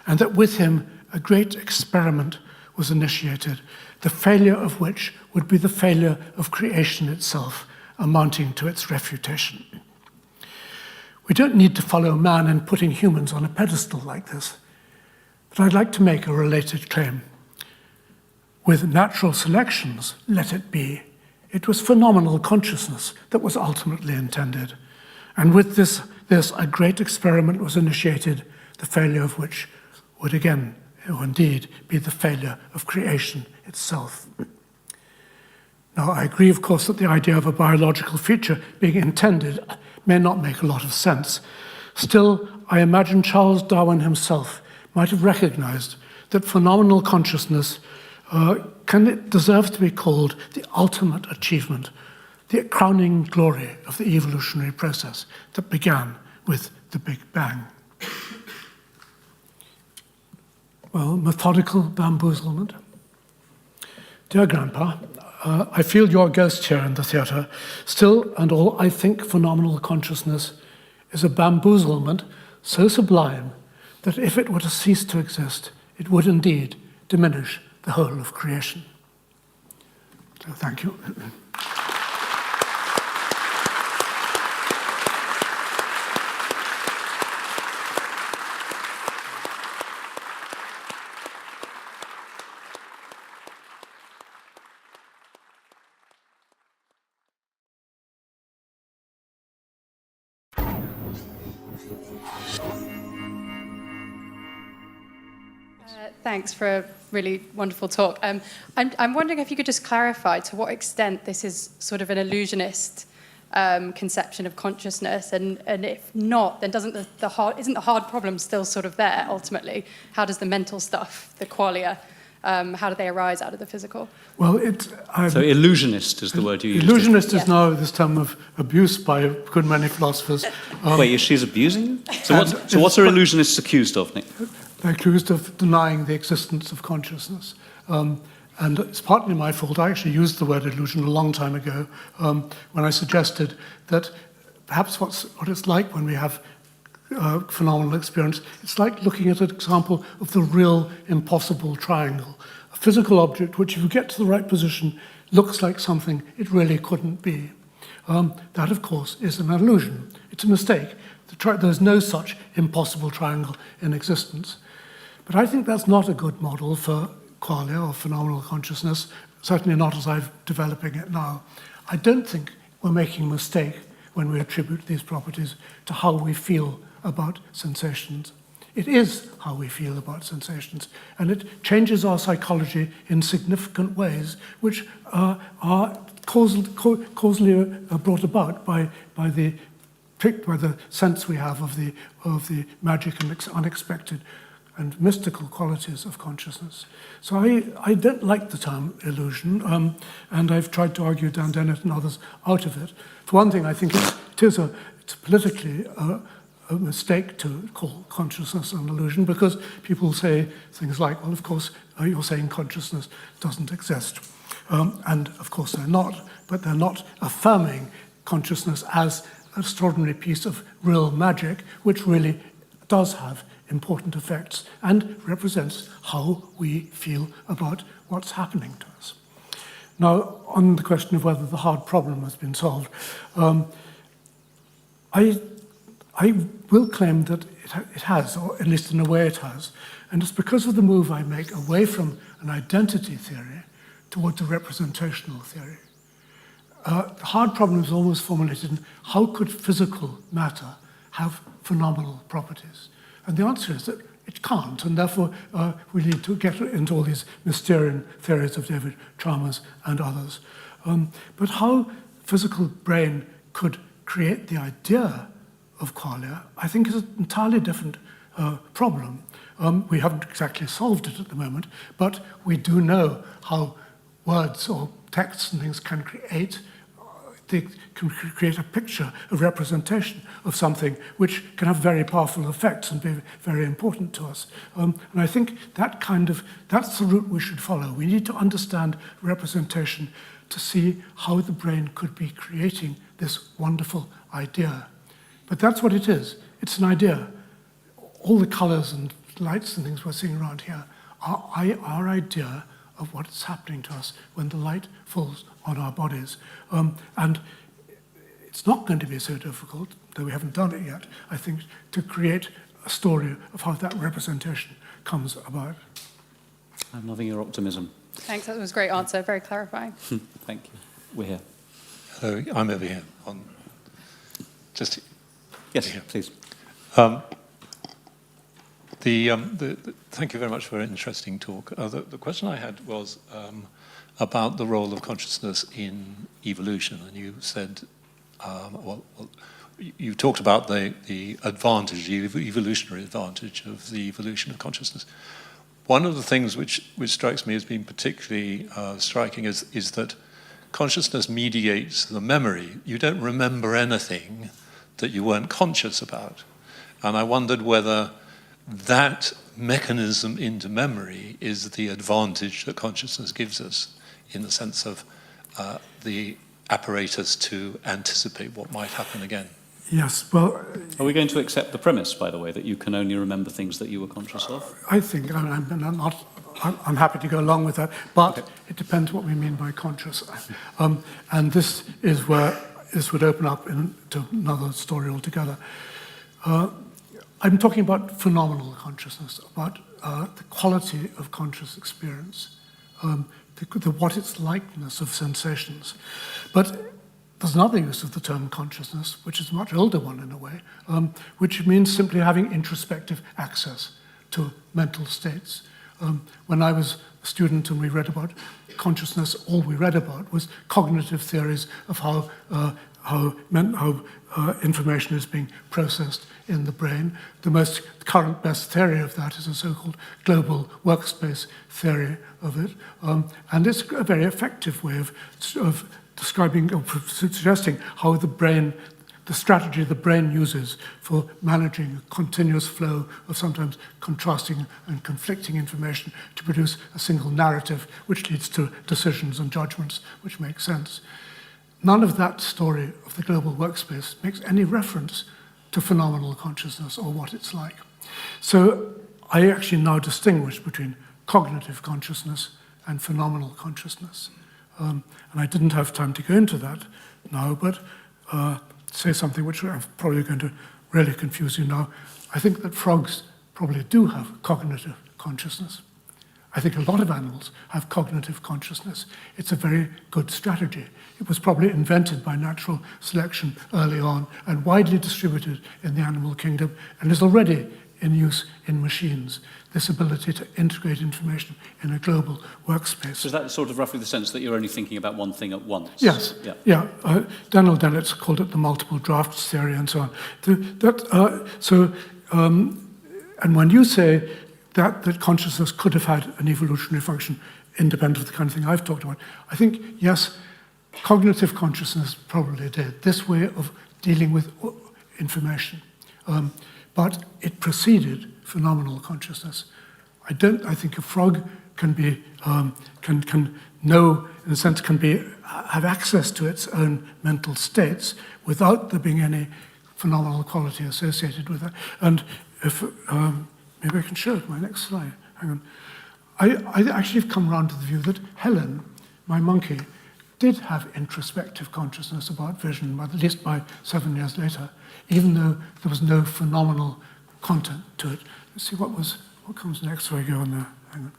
and that with him a great experiment was initiated, the failure of which would be the failure of creation itself, amounting to its refutation." We don't need to follow man in putting humans on a pedestal like this, but I'd like to make a related claim. With natural selections, let it be, it was phenomenal consciousness that was ultimately intended. And with this a great experiment was initiated, the failure of which would again, or indeed, be the failure of creation itself. Now, I agree, of course, that the idea of a biological feature being intended may not make a lot of sense. Still, I imagine Charles Darwin himself might have recognized that phenomenal consciousness deserves to be called the ultimate achievement, the crowning glory of the evolutionary process that began with the Big Bang. Well, methodical bamboozlement. Dear Grandpa, I feel your ghost here in the theatre. Still and all, I think phenomenal consciousness is a bamboozlement so sublime that if it were to cease to exist, it would indeed diminish the whole of creation. So thank you.
Thanks for a really wonderful talk. I'm wondering if you could just clarify to what extent this is sort of an illusionist conception of consciousness? And if not, then isn't the hard problem still sort of there ultimately? How does the mental stuff, the qualia, how do they arise out of the physical?
Well,
so illusionist is the word you use.
Illusionist is now this term of abuse by a good many philosophers.
Wait, she's abusing you? So what's are illusionists accused of, Nick?
They're accused of denying the existence of consciousness. And it's partly my fault. I actually used the word illusion a long time ago when I suggested that perhaps what it's like when we have phenomenal experience, it's like looking at an example of the real impossible triangle. A physical object which, if you get to the right position, looks like something it really couldn't be. That, of course, is an illusion. It's a mistake. There's no such impossible triangle in existence. But I think that's not a good model for qualia or phenomenal consciousness, certainly not as I'm developing it now. I don't think we're making a mistake when we attribute these properties to how we feel about sensations. It is how we feel about sensations, and it changes our psychology in significant ways, which are causally brought about by the sense we have of the magic and unexpected and mystical qualities of consciousness. So I don't like the term illusion, and I've tried to argue Dan Dennett and others out of it. For one thing, I think it's politically a mistake to call consciousness an illusion, because people say things like, well, of course, you're saying consciousness doesn't exist. And of course they're not, but they're not affirming consciousness as an extraordinary piece of real magic, which really does have important effects and represents how we feel about what's happening to us. Now, on the question of whether the hard problem has been solved, I will claim that it has, or at least in a way it has, and it's because of the move I make away from an identity theory towards a representational theory. The hard problem is always formulated in how could physical matter have phenomenal properties? And the answer is that it can't, and therefore we need to get into all these Mysterian theories of David Chalmers and others. But how physical brain could create the idea of qualia, I think, is an entirely different problem. We haven't exactly solved it at the moment, but we do know how words or texts and things can create a picture, a representation of something which can have very powerful effects and be very important to us. And I think that's the route we should follow. We need to understand representation to see how the brain could be creating this wonderful idea. But that's what it is. It's an idea. All the colors and lights and things we're seeing around here are our idea of what's happening to us when the light falls on our bodies. And it's not going to be so difficult, though we haven't done it yet, I think, to create a story of how that representation comes about.
I'm loving your optimism.
Thanks, that was a great answer, very clarifying.
Thank you. We're here.
Hello, I'm over here.
Yes,
here.
please.
Thank you very much for an interesting talk. The question I had was about the role of consciousness in evolution, and you said, you talked about the advantage, the evolutionary advantage of the evolution of consciousness. One of the things which strikes me as being particularly striking is that consciousness mediates the memory. You don't remember anything that you weren't conscious about. And I wondered whether that mechanism into memory is the advantage that consciousness gives us, in the sense of the apparatus to anticipate what might happen again.
Yes, well...
Are we going to accept the premise, by the way, that you can only remember things that you were conscious of?
I think, I'm happy to go along with that, but okay. It depends what we mean by conscious. And this is where this would open up into another story altogether. I'm talking about phenomenal consciousness, about the quality of conscious experience, what its likeness of sensations. But there's another use of the term consciousness, which is a much older one in a way, which means simply having introspective access to mental states. When I was a student and we read about consciousness, all we read about was cognitive theories of how how information is being processed in the brain. The most current best theory of that is a so-called global workspace theory of it. And it's a very effective way of describing or suggesting how the strategy the brain uses for managing a continuous flow of sometimes contrasting and conflicting information to produce a single narrative which leads to decisions and judgments which make sense. None of that story of the global workspace makes any reference to phenomenal consciousness or what it's like. So I actually now distinguish between cognitive consciousness and phenomenal consciousness. And I didn't have time to go into that now, but say something which I'm probably going to really confuse you now. I think that frogs probably do have cognitive consciousness. I think a lot of animals have cognitive consciousness. It's a very good strategy. It was probably invented by natural selection early on and widely distributed in the animal kingdom and is already in use in machines, this ability to integrate information in a global workspace.
So is that sort of roughly the sense that you're only thinking about one thing at once?
Yes, yeah. Daniel Dennett's called it the multiple drafts theory and so on. And when you say that consciousness could have had an evolutionary function independent of the kind of thing I've talked about, I think, yes, cognitive consciousness probably did, this way of dealing with information. But it preceded phenomenal consciousness. I think a frog can be, can know, in a sense, have access to its own mental states without there being any phenomenal quality associated with it. And if, maybe I can show it, my next slide, hang on. I actually have come around to the view that Helen, my monkey, did have introspective consciousness about vision, at least by 7 years later, even though there was no phenomenal content to it. Let's see what comes next so I go on there. Hang on.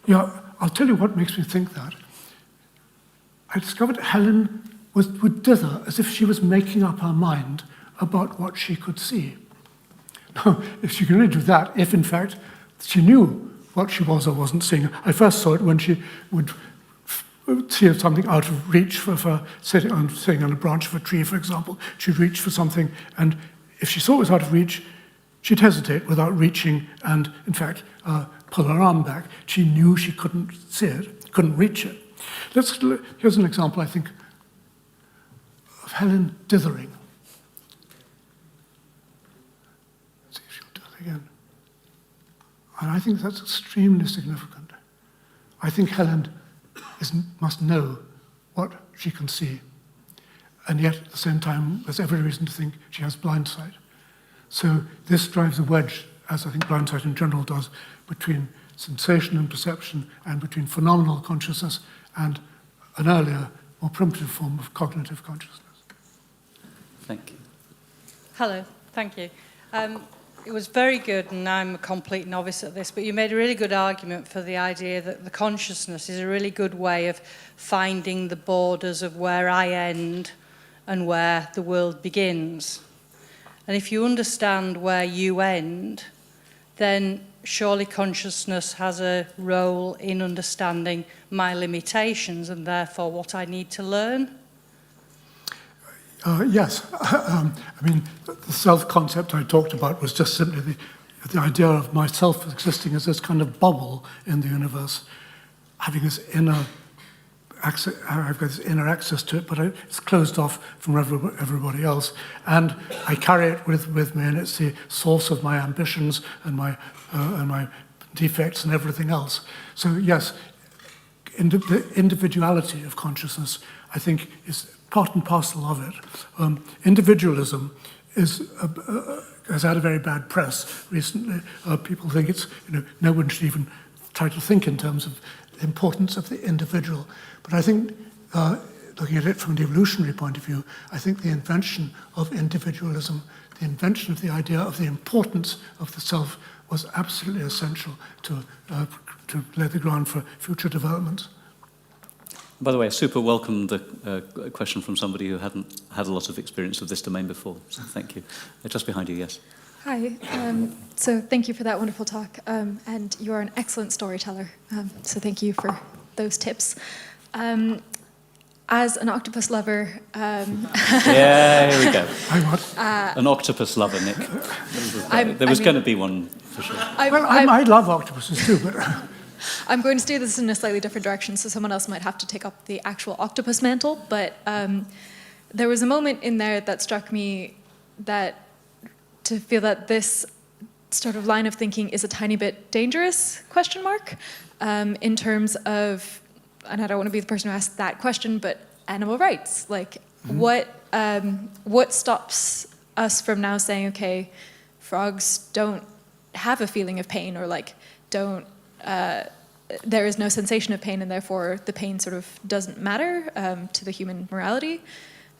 Yeah, I'll tell you what makes me think that. I discovered Helen would dither as if she was making up her mind about what she could see. Now, if she could only do that, if in fact she knew what she was or wasn't seeing. I first saw it when she would see something out of reach for sitting on a branch of a tree, for example. She'd reach for something, and if she saw it was out of reach, she'd hesitate without reaching and, in fact, pull her arm back. She knew she couldn't see it, couldn't reach it. Here's an example, I think, of Helen dithering. Let's see if she'll do it again. And I think that's extremely significant. I think Helen must know what she can see. And yet, at the same time, there's every reason to think she has blind sight. So this drives a wedge, as I think blind sight in general does, between sensation and perception and between phenomenal consciousness and an earlier, more primitive form of cognitive consciousness.
Thank you.
Hello, thank you. It was very good, and I'm a complete novice at this, but you made a really good argument for the idea that the consciousness is a really good way of finding the borders of where I end and where the world begins. And if you understand where you end, then surely consciousness has a role in understanding my limitations and therefore what I need to learn.
Yes. I mean, the self-concept I talked about was just simply the idea of myself existing as this kind of bubble in the universe, having this inner access, I've got this inner access to it, but it's closed off from everybody else. And I carry it with me, and it's the source of my ambitions and my defects and everything else. So yes, the individuality of consciousness, I think, is part and parcel of it. Individualism has had a very bad press recently. People think it's, no one should even try to think in terms of the importance of the individual. But I think, looking at it from an evolutionary point of view, I think the invention of individualism, the invention of the idea of the importance of the self was absolutely essential to lay the ground for future developments.
By the way, I super welcomed a question from somebody who hadn't had a lot of experience of this domain before, so thank you. Just behind you, yes.
Hi, so thank you for that wonderful talk, and you are an excellent storyteller, so thank you for those tips. I as an octopus lover,
Yeah, here we go.
I what?
An octopus lover, Nick. There was going to be one for sure.
Well, I love octopuses too, but
I'm going to steer this in a slightly different direction, so someone else might have to take up the actual octopus mantle. But there was a moment in there that struck me that to feel that this sort of line of thinking is a tiny bit dangerous, question mark, in terms of, and I don't want to be the person who asked that question, but animal rights. Like, what stops us from now saying, okay, frogs don't have a feeling of pain, or like don't, there is no sensation of pain, and therefore the pain sort of doesn't matter to the human morality.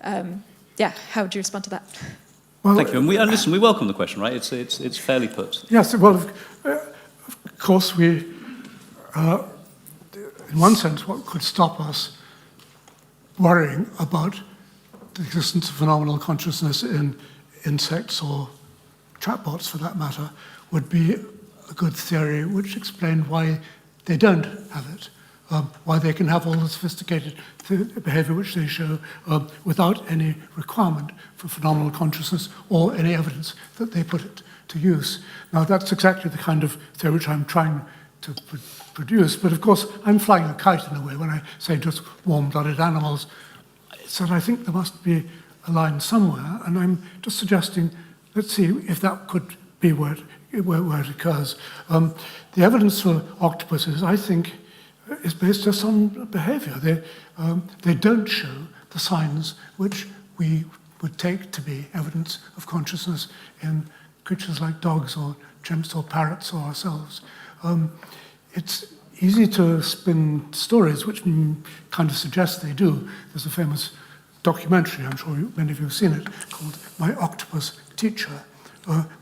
Yeah, how would you respond to that?
well,
Thank you. And listen, we welcome the question, right? It's fairly put.
yes. Well, of course, we, in one sense, what could stop us worrying about the existence of phenomenal consciousness in insects or chatbots, for that matter, would be a good theory which explained why they don't have it, why they can have all the sophisticated behavior which they show without any requirement for phenomenal consciousness or any evidence that they put it to use. Now, that's exactly the kind of theory which I'm trying to produce, but of course, I'm flying a kite in a way when I say just warm-blooded animals. So I think there must be a line somewhere, and I'm just suggesting, let's see if that could be where it occurs. The evidence for octopuses, I think, is based just on behavior. They don't show the signs which we would take to be evidence of consciousness in creatures like dogs or chimps or parrots or ourselves. It's easy to spin stories which kind of suggest they do. There's a famous documentary, I'm sure many of you have seen it, called My Octopus Teacher,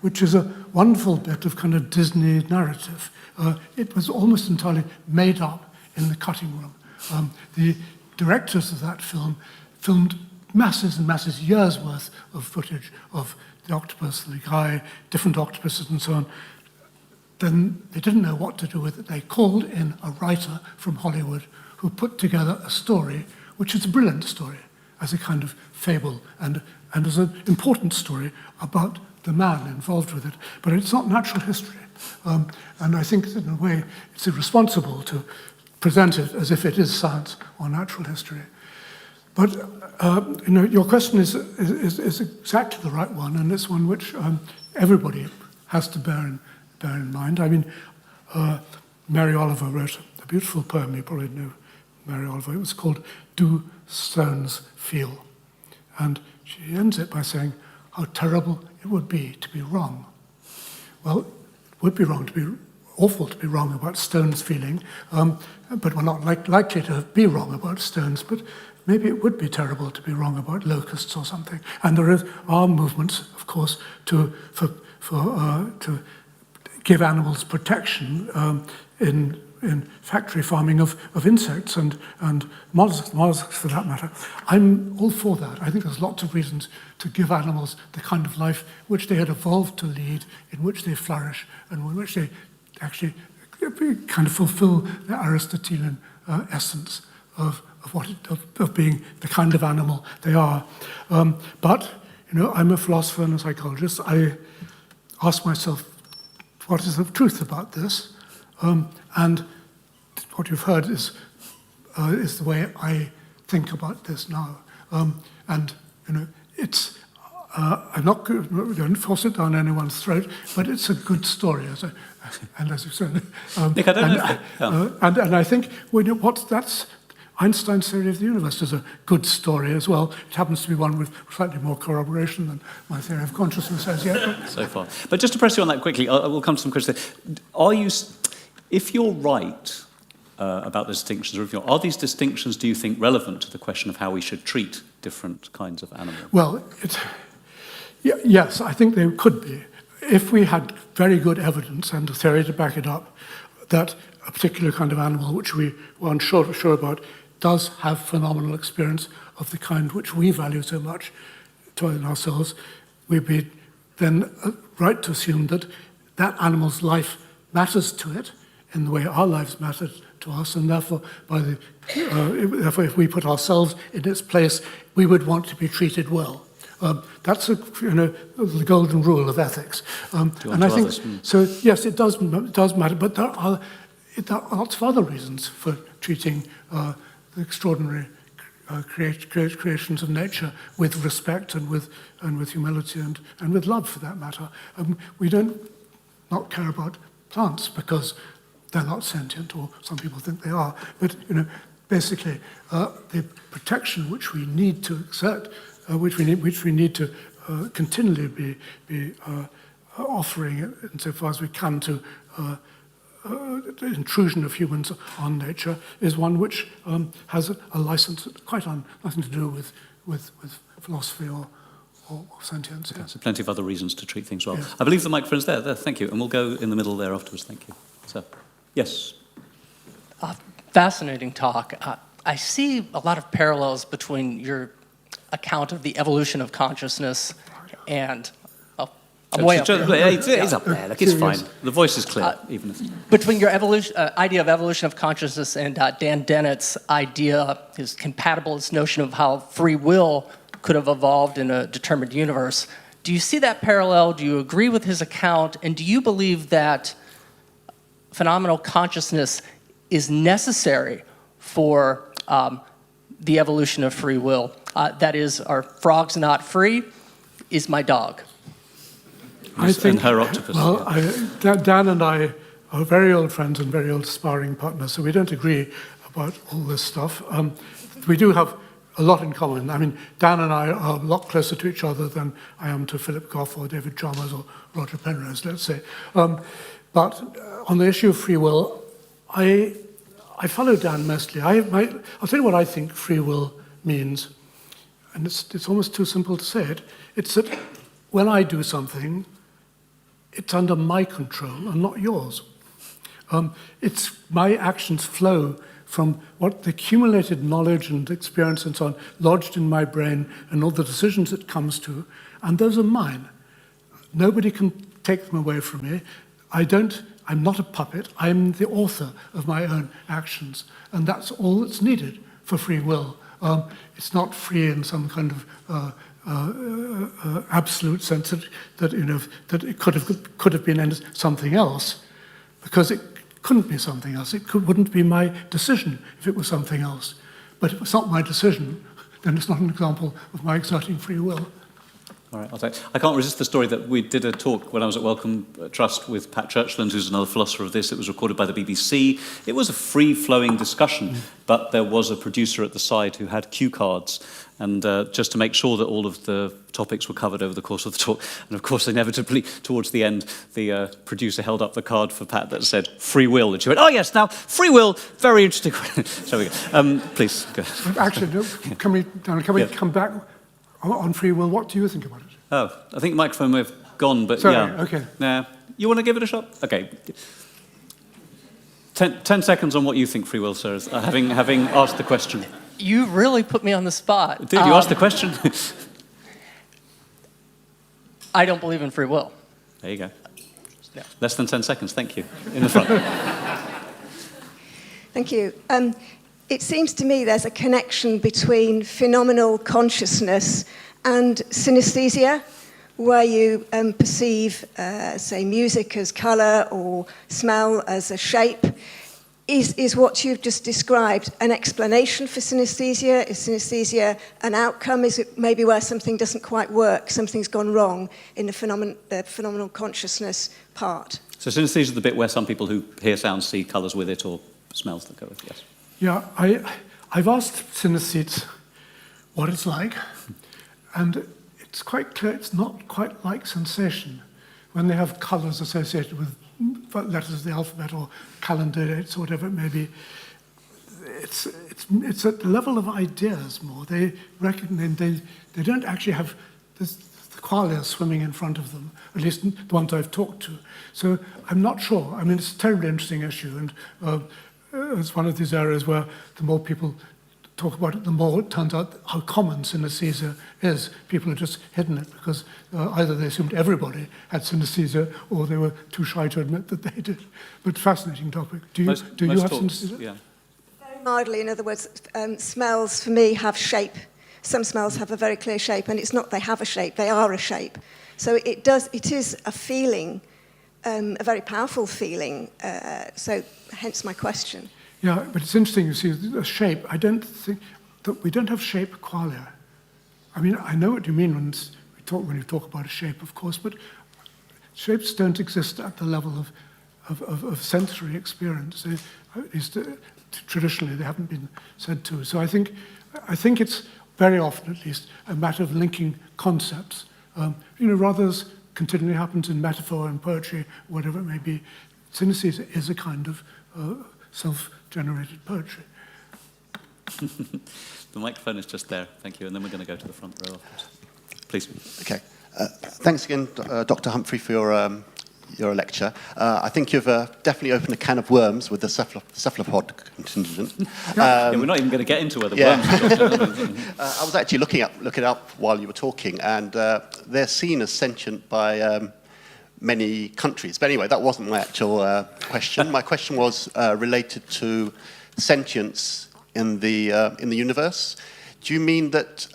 which is a wonderful bit of kind of Disney narrative. It was almost entirely made up in the cutting room. The directors of that film filmed masses and masses, years worth of footage of the octopus, the guy, different octopuses and so on. Then they didn't know what to do with it. They called in a writer from Hollywood who put together a story, which is a brilliant story, as a kind of fable and as an important story about the man involved with it. But it's not natural history. And I think that in a way it's irresponsible to present it as if it is science or natural history. But your question is exactly the right one, and it's one which everybody has to bear in mind. I mean, Mary Oliver wrote a beautiful poem. You probably know Mary Oliver. It was called "Do Stones Feel?" And she ends it by saying, "How terrible it would be to be wrong." Well, it would be wrong to be awful to be wrong about stones feeling, but we're not likely to be wrong about stones. But maybe it would be terrible to be wrong about locusts or something. And there are movements, of course, to give animals protection in factory farming of insects and mollusks for that matter. I'm all for that. I think there's lots of reasons to give animals the kind of life which they had evolved to lead, in which they flourish, and in which they actually kind of fulfill the Aristotelian essence of being the kind of animal they are. But I'm a philosopher and a psychologist. I ask myself, what is the truth about this? And what you've heard is the way I think about this now. And it's I'm not going to force it down anyone's throat, but it's a good story, as you said.
Nick, I don't know.
And I think that's Einstein's theory of the universe is a good story as well. It happens to be one with slightly more corroboration than my theory of consciousness has yet.
So far. But just to press you on that quickly, I will come to some questions. If you're right about the distinctions, or are these distinctions, do you think, relevant to the question of how we should treat different kinds of animals?
Well, yes, I think they could be. If we had very good evidence and a theory to back it up, that a particular kind of animal, which we weren't sure about, does have phenomenal experience of the kind which we value so much in ourselves, we'd be then right to assume that that animal's life matters to it in the way our lives matter to us, and therefore, therefore, if we put ourselves in its place, we would want to be treated well. That's the golden rule of ethics. And I think so. Yes, it does matter, but there are lots of other reasons for treating the extraordinary creations of nature with respect and with humility and with love, for that matter. We don't not care about plants because they're not sentient, or some people think they are. But basically, the protection which we need to exert, which we need to continually be offering, insofar as we can, to the intrusion of humans on nature, is one which has a license, nothing to do with philosophy or sentience.
Okay, so plenty of other reasons to treat things well.
Yes.
I believe the microphone's there. Thank you. And we'll go in the middle there afterwards. Thank you. So, yes.
Fascinating talk. I see a lot of parallels between your account of the evolution of consciousness and I'm way up there.
It's up there. Look, it's fine. The voice is clear, even if...
Between your idea of evolution of consciousness and Dan Dennett's idea, his compatibilist notion of how free will could have evolved in a determined universe, do you see that parallel? Do you agree with his account? And do you believe that phenomenal consciousness is necessary for the evolution of free will? That is, are frogs not free? Is my dog?
I think,
and her octopus.
Well,
yeah.
Dan and I are very old friends and very old sparring partners, so we don't agree about all this stuff. We do have a lot in common. I mean, Dan and I are a lot closer to each other than I am to Philip Goff or David Chalmers or Roger Penrose, let's say. But on the issue of free will, I follow Dan mostly. I'll tell you what I think free will means, and it's almost too simple to say it. It's that when I do something, it's under my control and not yours. It's my actions flow from what the accumulated knowledge and experience and so on lodged in my brain and all the decisions it comes to, and those are mine. Nobody can take them away from me. I'm not a puppet. I'm the author of my own actions, and that's all that's needed for free will. It's not free in some kind of absolute sense that it could have been something else, because it couldn't be something else. Wouldn't be my decision if it was something else. But if it's not my decision, then it's not an example of my exerting free will.
All right, I'll take. I can't resist the story that we did a talk when I was at Wellcome Trust with Pat Churchland, who's another philosopher of this. It was recorded by the BBC. It was a free-flowing discussion, but there was a producer at the side who had cue cards, and just to make sure that all of the topics were covered over the course of the talk. And of course, inevitably, towards the end, the producer held up the card for Pat that said "free will," and she went, "Oh yes, now free will, very interesting." So we go. Please go.
Actually, can we come back on free will? What do you think about it?
Oh, I think the microphone may have gone, but
sorry,
yeah.
Okay.
Nah. You want to give it a shot? Okay. 10 seconds on what you think free will, sir, having asked the question.
You really put me on the spot.
Did you ask the question?
I don't believe in free will.
There you go.
Yeah.
Less than 10 seconds, thank you. In the front.
Thank you. It seems to me there's a connection between phenomenal consciousness and synesthesia, where you perceive, say, music as colour or smell as a shape. Is what you've just described an explanation for synesthesia? Is synesthesia an outcome? Is it maybe where something doesn't quite work, something's gone wrong in the phenomenal consciousness part?
So synesthesia is the bit where some people who hear sounds see colours with it or smells that go with it, yes.
Yeah, I've asked synesthetes what it's like, and it's quite clear it's not quite like sensation when they have colours associated with letters of the alphabet or calendar dates or whatever it may be. It's at the level of ideas more. They recognize they don't actually have the qualia swimming in front of them, at least the ones I've talked to. So I'm not sure. I mean, it's a terribly interesting issue, and it's one of these areas where the more people talk about it, the more it turns out how common synesthesia is. People have just hidden it because either they assumed everybody had synesthesia or they were too shy to admit that they did. But fascinating topic. Do you have synesthesia?
Yeah.
Very mildly, in other words, smells for me have shape. Some smells have a very clear shape, and it's not they have a shape, they are a shape. So it is a feeling, a very powerful feeling, so hence my question.
Yeah, but it's interesting, you see, the shape, I don't think, that we don't have shape qualia. I mean, I know what you mean when you talk about a shape, of course, but shapes don't exist at the level of sensory experience. Traditionally, they haven't been said to. So I think it's very often, at least, a matter of linking concepts. Rather as continually happens in metaphor and poetry, whatever it may be, synesthesia is a kind of self-generated poetry.
The microphone is just there, thank you, and then we're going to go to the front row afterwards. Please.
Okay. Thanks again, Dr. Humphrey, for your lecture. I think you've definitely opened a can of worms with the cephalopod contingent.
Yeah, we're not even going to get into where the worms are.
I was actually looking it up while you were talking, and they're seen as sentient by many countries. But anyway, that wasn't my actual question. My question was related to sentience in the universe. Do you mean that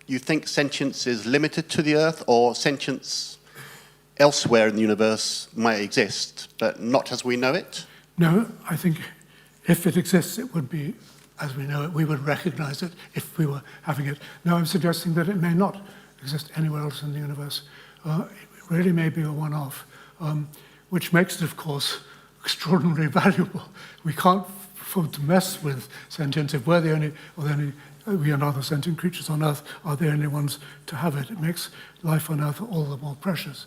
you think sentience is limited to the Earth, or sentience elsewhere in the universe might exist, but not as we know it?
No, I think if it exists, it would be as we know it. We would recognize it if we were having it. Now, I'm suggesting that it may not exist anywhere else in the universe. It really may be a one-off, which makes it, of course, extraordinarily valuable. We can't afford to mess with sentience if we're the only, we and other sentient creatures on Earth are the only ones to have it. It makes life on Earth all the more precious.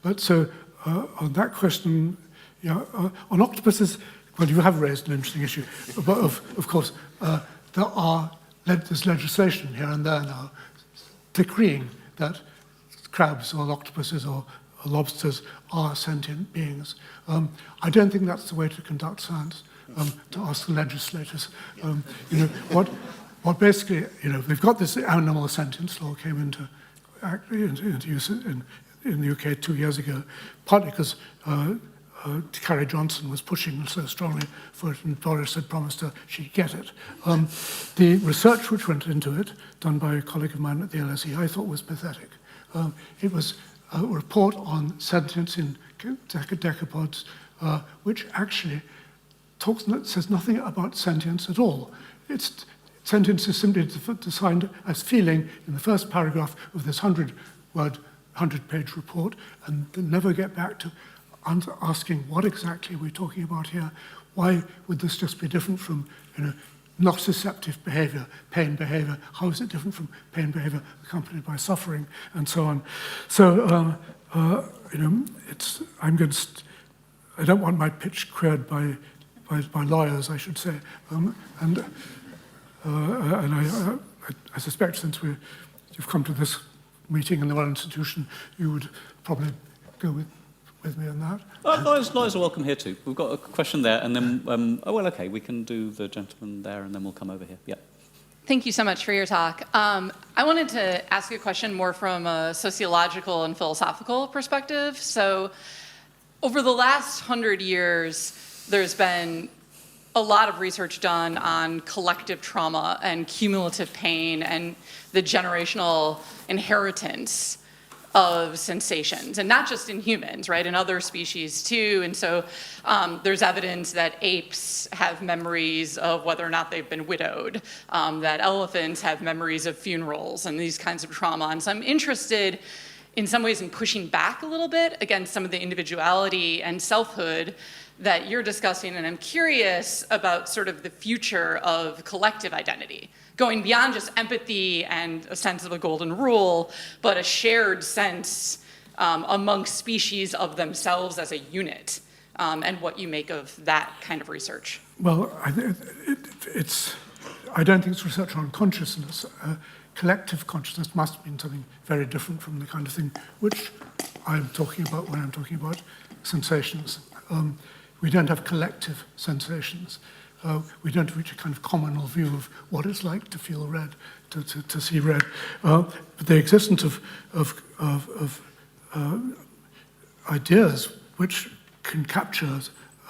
But so on that question, on octopuses, well, you have raised an interesting issue. But of course, there's legislation here and there now decreeing that crabs or octopuses or lobsters are sentient beings. I don't think that's the way to conduct science, to ask the legislators. What basically, we've got this animal sentience law came into use in the UK 2 years ago, partly because Carrie Johnson was pushing so strongly for it, and Boris had promised her she'd get it. The research which went into it, done by a colleague of mine at the LSE, I thought was pathetic. It was a report on sentience in decapods, which actually says nothing about sentience at all. Sentience is simply defined as feeling in the first paragraph of this 100-page report, and they never get back to asking what exactly we're talking about here. Why would this just be different from, nociceptive behavior, pain behavior? How is it different from pain behavior accompanied by suffering, and so on? So, I don't want my pitch queried by lawyers, I should say, and I suspect since you've come to this meeting in the Royal Institution, you would probably go with me on that.
Lawyers are welcome here too. We've got a question there, and then, we can do the gentleman there, and then we'll come over here. Yeah.
Thank you so much for your talk. I wanted to ask you a question more from a sociological and philosophical perspective. So, over the last 100 years, there's been a lot of research done on collective trauma and cumulative pain and the generational inheritance of sensations, and not just in humans, right, in other species too. And so there's evidence that apes have memories of whether or not they've been widowed, that elephants have memories of funerals and these kinds of trauma. And so I'm interested in some ways in pushing back a little bit against some of the individuality and selfhood that you're discussing, and I'm curious about sort of the future of collective identity, going beyond just empathy and a sense of a golden rule, but a shared sense amongst species of themselves as a unit, and what you make of that kind of research.
Well, I don't think it's research on consciousness. Collective consciousness must mean something very different from the kind of thing which I'm talking about when I'm talking about sensations. We don't have collective sensations. we don't reach a kind of communal view of what it's like to feel red, to see red. But the existence of ideas which can capture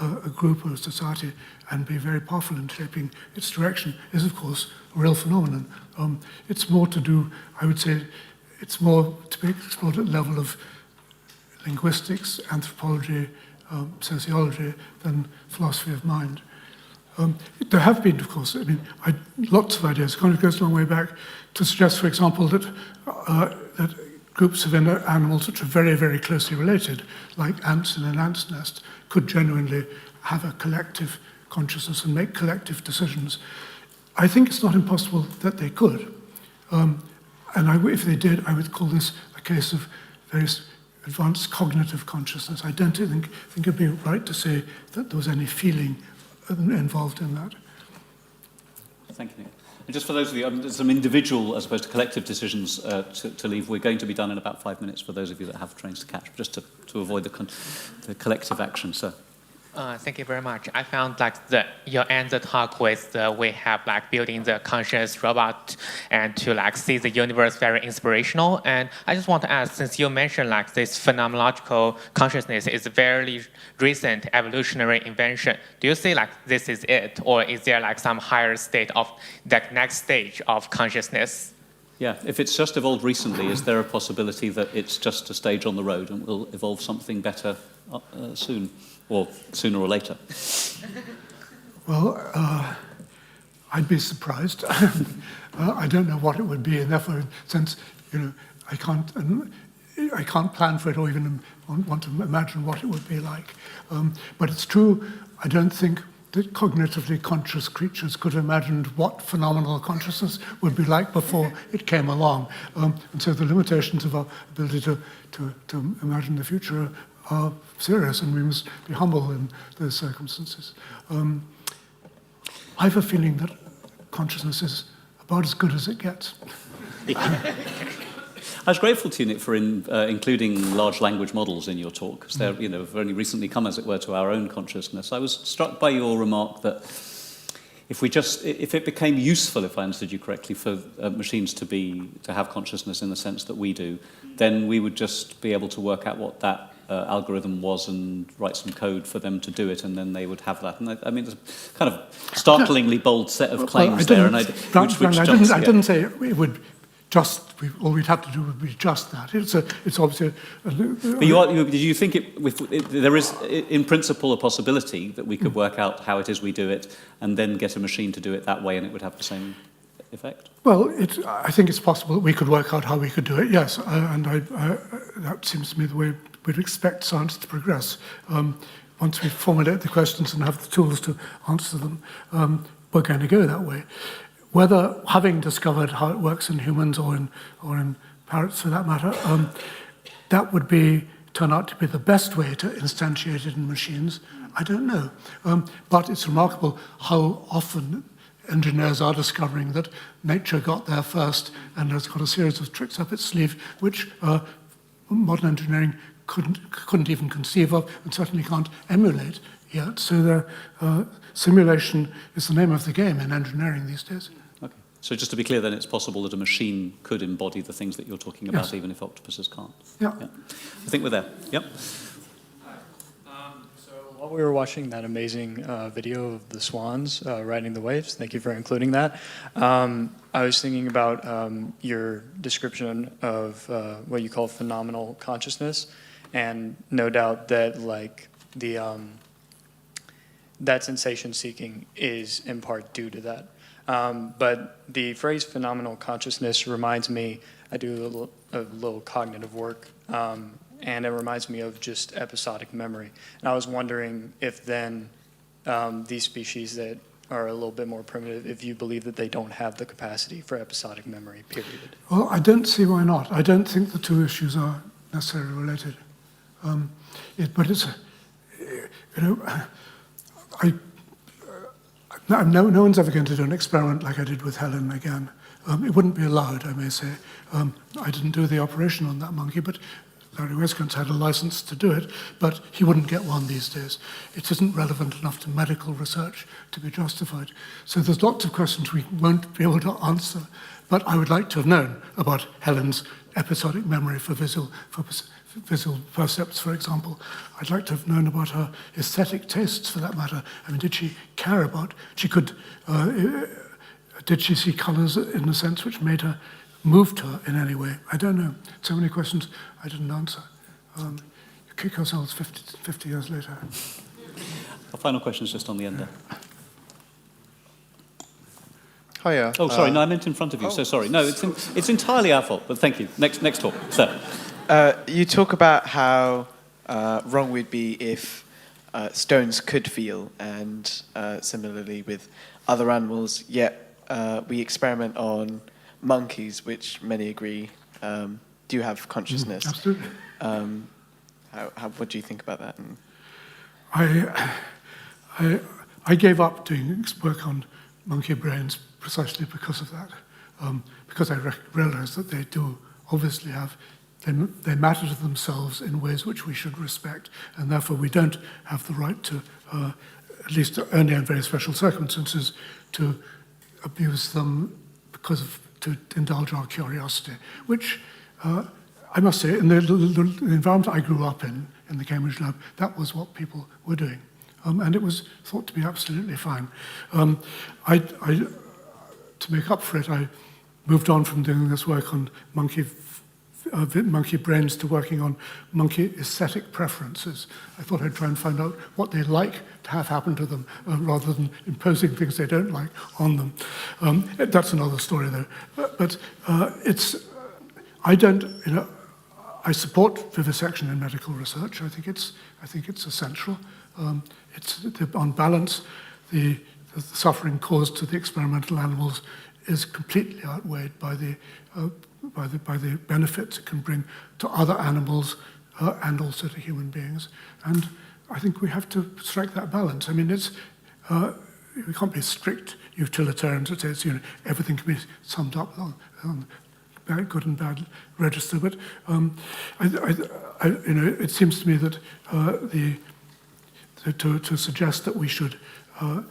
a group or a society and be very powerful in shaping its direction is, of course, a real phenomenon. It's more to do, I would say, it's more to be explored at the level of linguistics, anthropology, sociology than philosophy of mind. There have been, of course, lots of ideas. It kind of goes a long way back to suggest, for example, that groups of animals which are very, very closely related, like ants in an ant's nest, could genuinely have a collective consciousness and make collective decisions. I think it's not impossible that they could. If they did, I would call this a case of very advanced cognitive consciousness. I don't think it'd be right to say that there was any feeling involved in that.
Thank you, Nick. And just for those of you, some individual as opposed to collective decisions to leave. We're going to be done in about 5 minutes for those of you that have trains to catch, just to avoid the collective action. So.
Thank you very much. I found like your end the talk with the way have like building the conscious robot and to like see the universe very inspirational. And I just want to ask, since you mentioned like this phenomenological consciousness is a very recent evolutionary invention, do you see like this is it, or is there like some higher state of that next stage of consciousness?
Yeah, if it's just evolved recently, is there a possibility that it's just a stage on the road and will evolve something better soon? Or sooner or later?
Well, I'd be surprised. I don't know what it would be, and therefore, since I can't plan for it or even want to imagine what it would be like. But it's true. I don't think that cognitively conscious creatures could have imagined what phenomenal consciousness would be like before it came along. And so the limitations of our ability to imagine the future are serious, and we must be humble in those circumstances. I have a feeling that consciousness is about as good as it gets.
I was grateful to you, Nick, for including large language models in your talk, because they're, have only recently come, as it were, to our own consciousness. I was struck by your remark that if it became useful, if I understood you correctly, for machines to have consciousness in the sense that we do, then we would just be able to work out what that algorithm was and write some code for them to do it, and then they would have that. And I mean, there's a kind of startlingly bold set of claims there. And I
didn't say it would just. All we'd have to do would be just that. It's obviously.
Did you think there is, in principle, a possibility that we could work out how it is we do it, and then get a machine to do it that way, and it would have the same effect?
Well, I think it's possible that we could work out how we could do it. Yes, and that seems to me the way we'd expect science to progress. Once we formulate the questions and have the tools to answer them, we're going to go that way. Whether, having discovered how it works in humans or in parrots for that matter, that would turn out to be the best way to instantiate it in machines, I don't know. But it's remarkable how often engineers are discovering that nature got there first and has got a series of tricks up its sleeve which modern engineering couldn't even conceive of, and certainly can't emulate yet. So simulation is the name of the game in engineering these days.
Okay. So just to be clear, then, it's possible that a machine could embody the things that you're talking about, yes, even if octopuses can't.
Yeah.
I think we're there. Yep.
While we were watching that amazing video of the swans riding the waves, thank you for including that, I was thinking about your description of what you call phenomenal consciousness, and no doubt that that sensation seeking is in part due to that. But the phrase phenomenal consciousness reminds me, I do a little cognitive work, and it reminds me of just episodic memory. And I was wondering if then these species that are a little bit more primitive, if you believe that they don't have the capacity for episodic memory, period.
Well, I don't see why not. I don't think the two issues are necessarily related. But it's, no one's ever going to do an experiment like I did with Helen again. It wouldn't be allowed, I may say. I didn't do the operation on that monkey, but Larry Westcott had a license to do it, but he wouldn't get one these days. It isn't relevant enough to medical research to be justified. So there's lots of questions we won't be able to answer, but I would like to have known about Helen's episodic memory for visual percepts, for example. I'd like to have known about her aesthetic tastes, for that matter. I mean, did she care about, did she see colours in a sense which made her, moved her in any way? I don't know. So many questions I didn't answer. You kick yourselves 50 years later.
Our final question is just on the end there.
Hiya.
Oh, sorry, no, I meant in front of you, so sorry. No, it's entirely our fault, but thank you. Next talk, sir.
You talk about how wrong we'd be if stones could feel, and similarly with other animals, yet we experiment on monkeys, which many agree do have consciousness.
Absolutely.
What do you think about that?
I gave up doing work on monkey brains precisely because of that, because I realized that they do obviously have, they matter to themselves in ways which we should respect, and therefore we don't have the right to, at least only in very special circumstances, to abuse them to indulge our curiosity, which I must say, in the environment I grew up in the Cambridge lab, that was what people were doing. And it was thought to be absolutely fine. To make up for it, I moved on from doing this work on monkey brains to working on monkey aesthetic preferences. I thought I'd try and find out what they like to have happen to them, rather than imposing things they don't like on them. That's another story, though. But I support vivisection in medical research. I think it's essential. On balance, the suffering caused to the experimental animals is completely outweighed by the benefits it can bring to other animals and also to human beings. And I think we have to strike that balance. I mean, we can't be strict utilitarians that says everything can be summed up on good and bad register. But it seems to me that to suggest that we should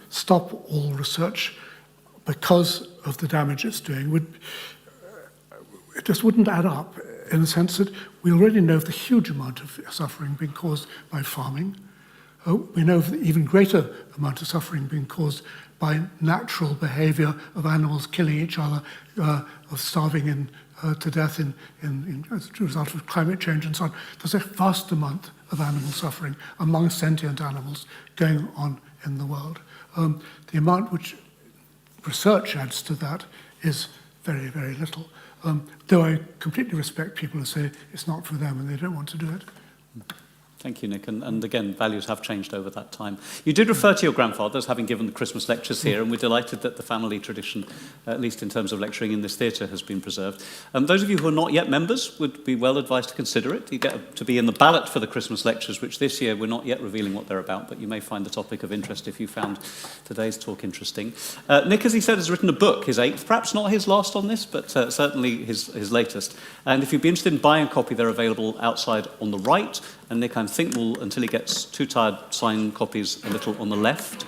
stop all research because of the damage it's doing it just wouldn't add up, in the sense that we already know of the huge amount of suffering being caused by farming. We know of the even greater amount of suffering being caused by natural behavior of animals killing each other, of starving to death as a result of climate change and so on. There's a vast amount of animal suffering among sentient animals going on in the world. The amount which research adds to that is very, very little. Though I completely respect people who say it's not for them and they don't want to do it.
Thank you, Nick. And again, values have changed over that time. You did refer to your grandfather as having given the Christmas lectures here, and we're delighted that the family tradition, at least in terms of lecturing in this theatre, has been preserved. Those of you who are not yet members would be well advised to consider it. You get to be in the ballot for the Christmas lectures, which this year we're not yet revealing what they're about, but you may find the topic of interest if you found today's talk interesting. Nick, as he said, has written a book, his 8th, perhaps not his last on this, but certainly his latest. And if you'd be interested in buying a copy, they're available outside on the right. And Nick, I think, will, until he gets too tired, sign copies a little on the left.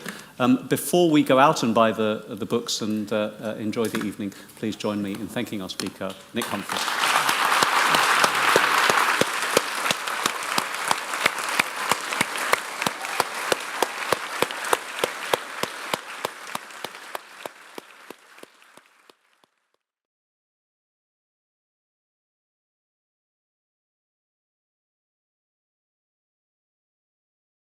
Before we go out and buy the books and enjoy the evening, please join me in thanking our speaker, Nick Humphrey.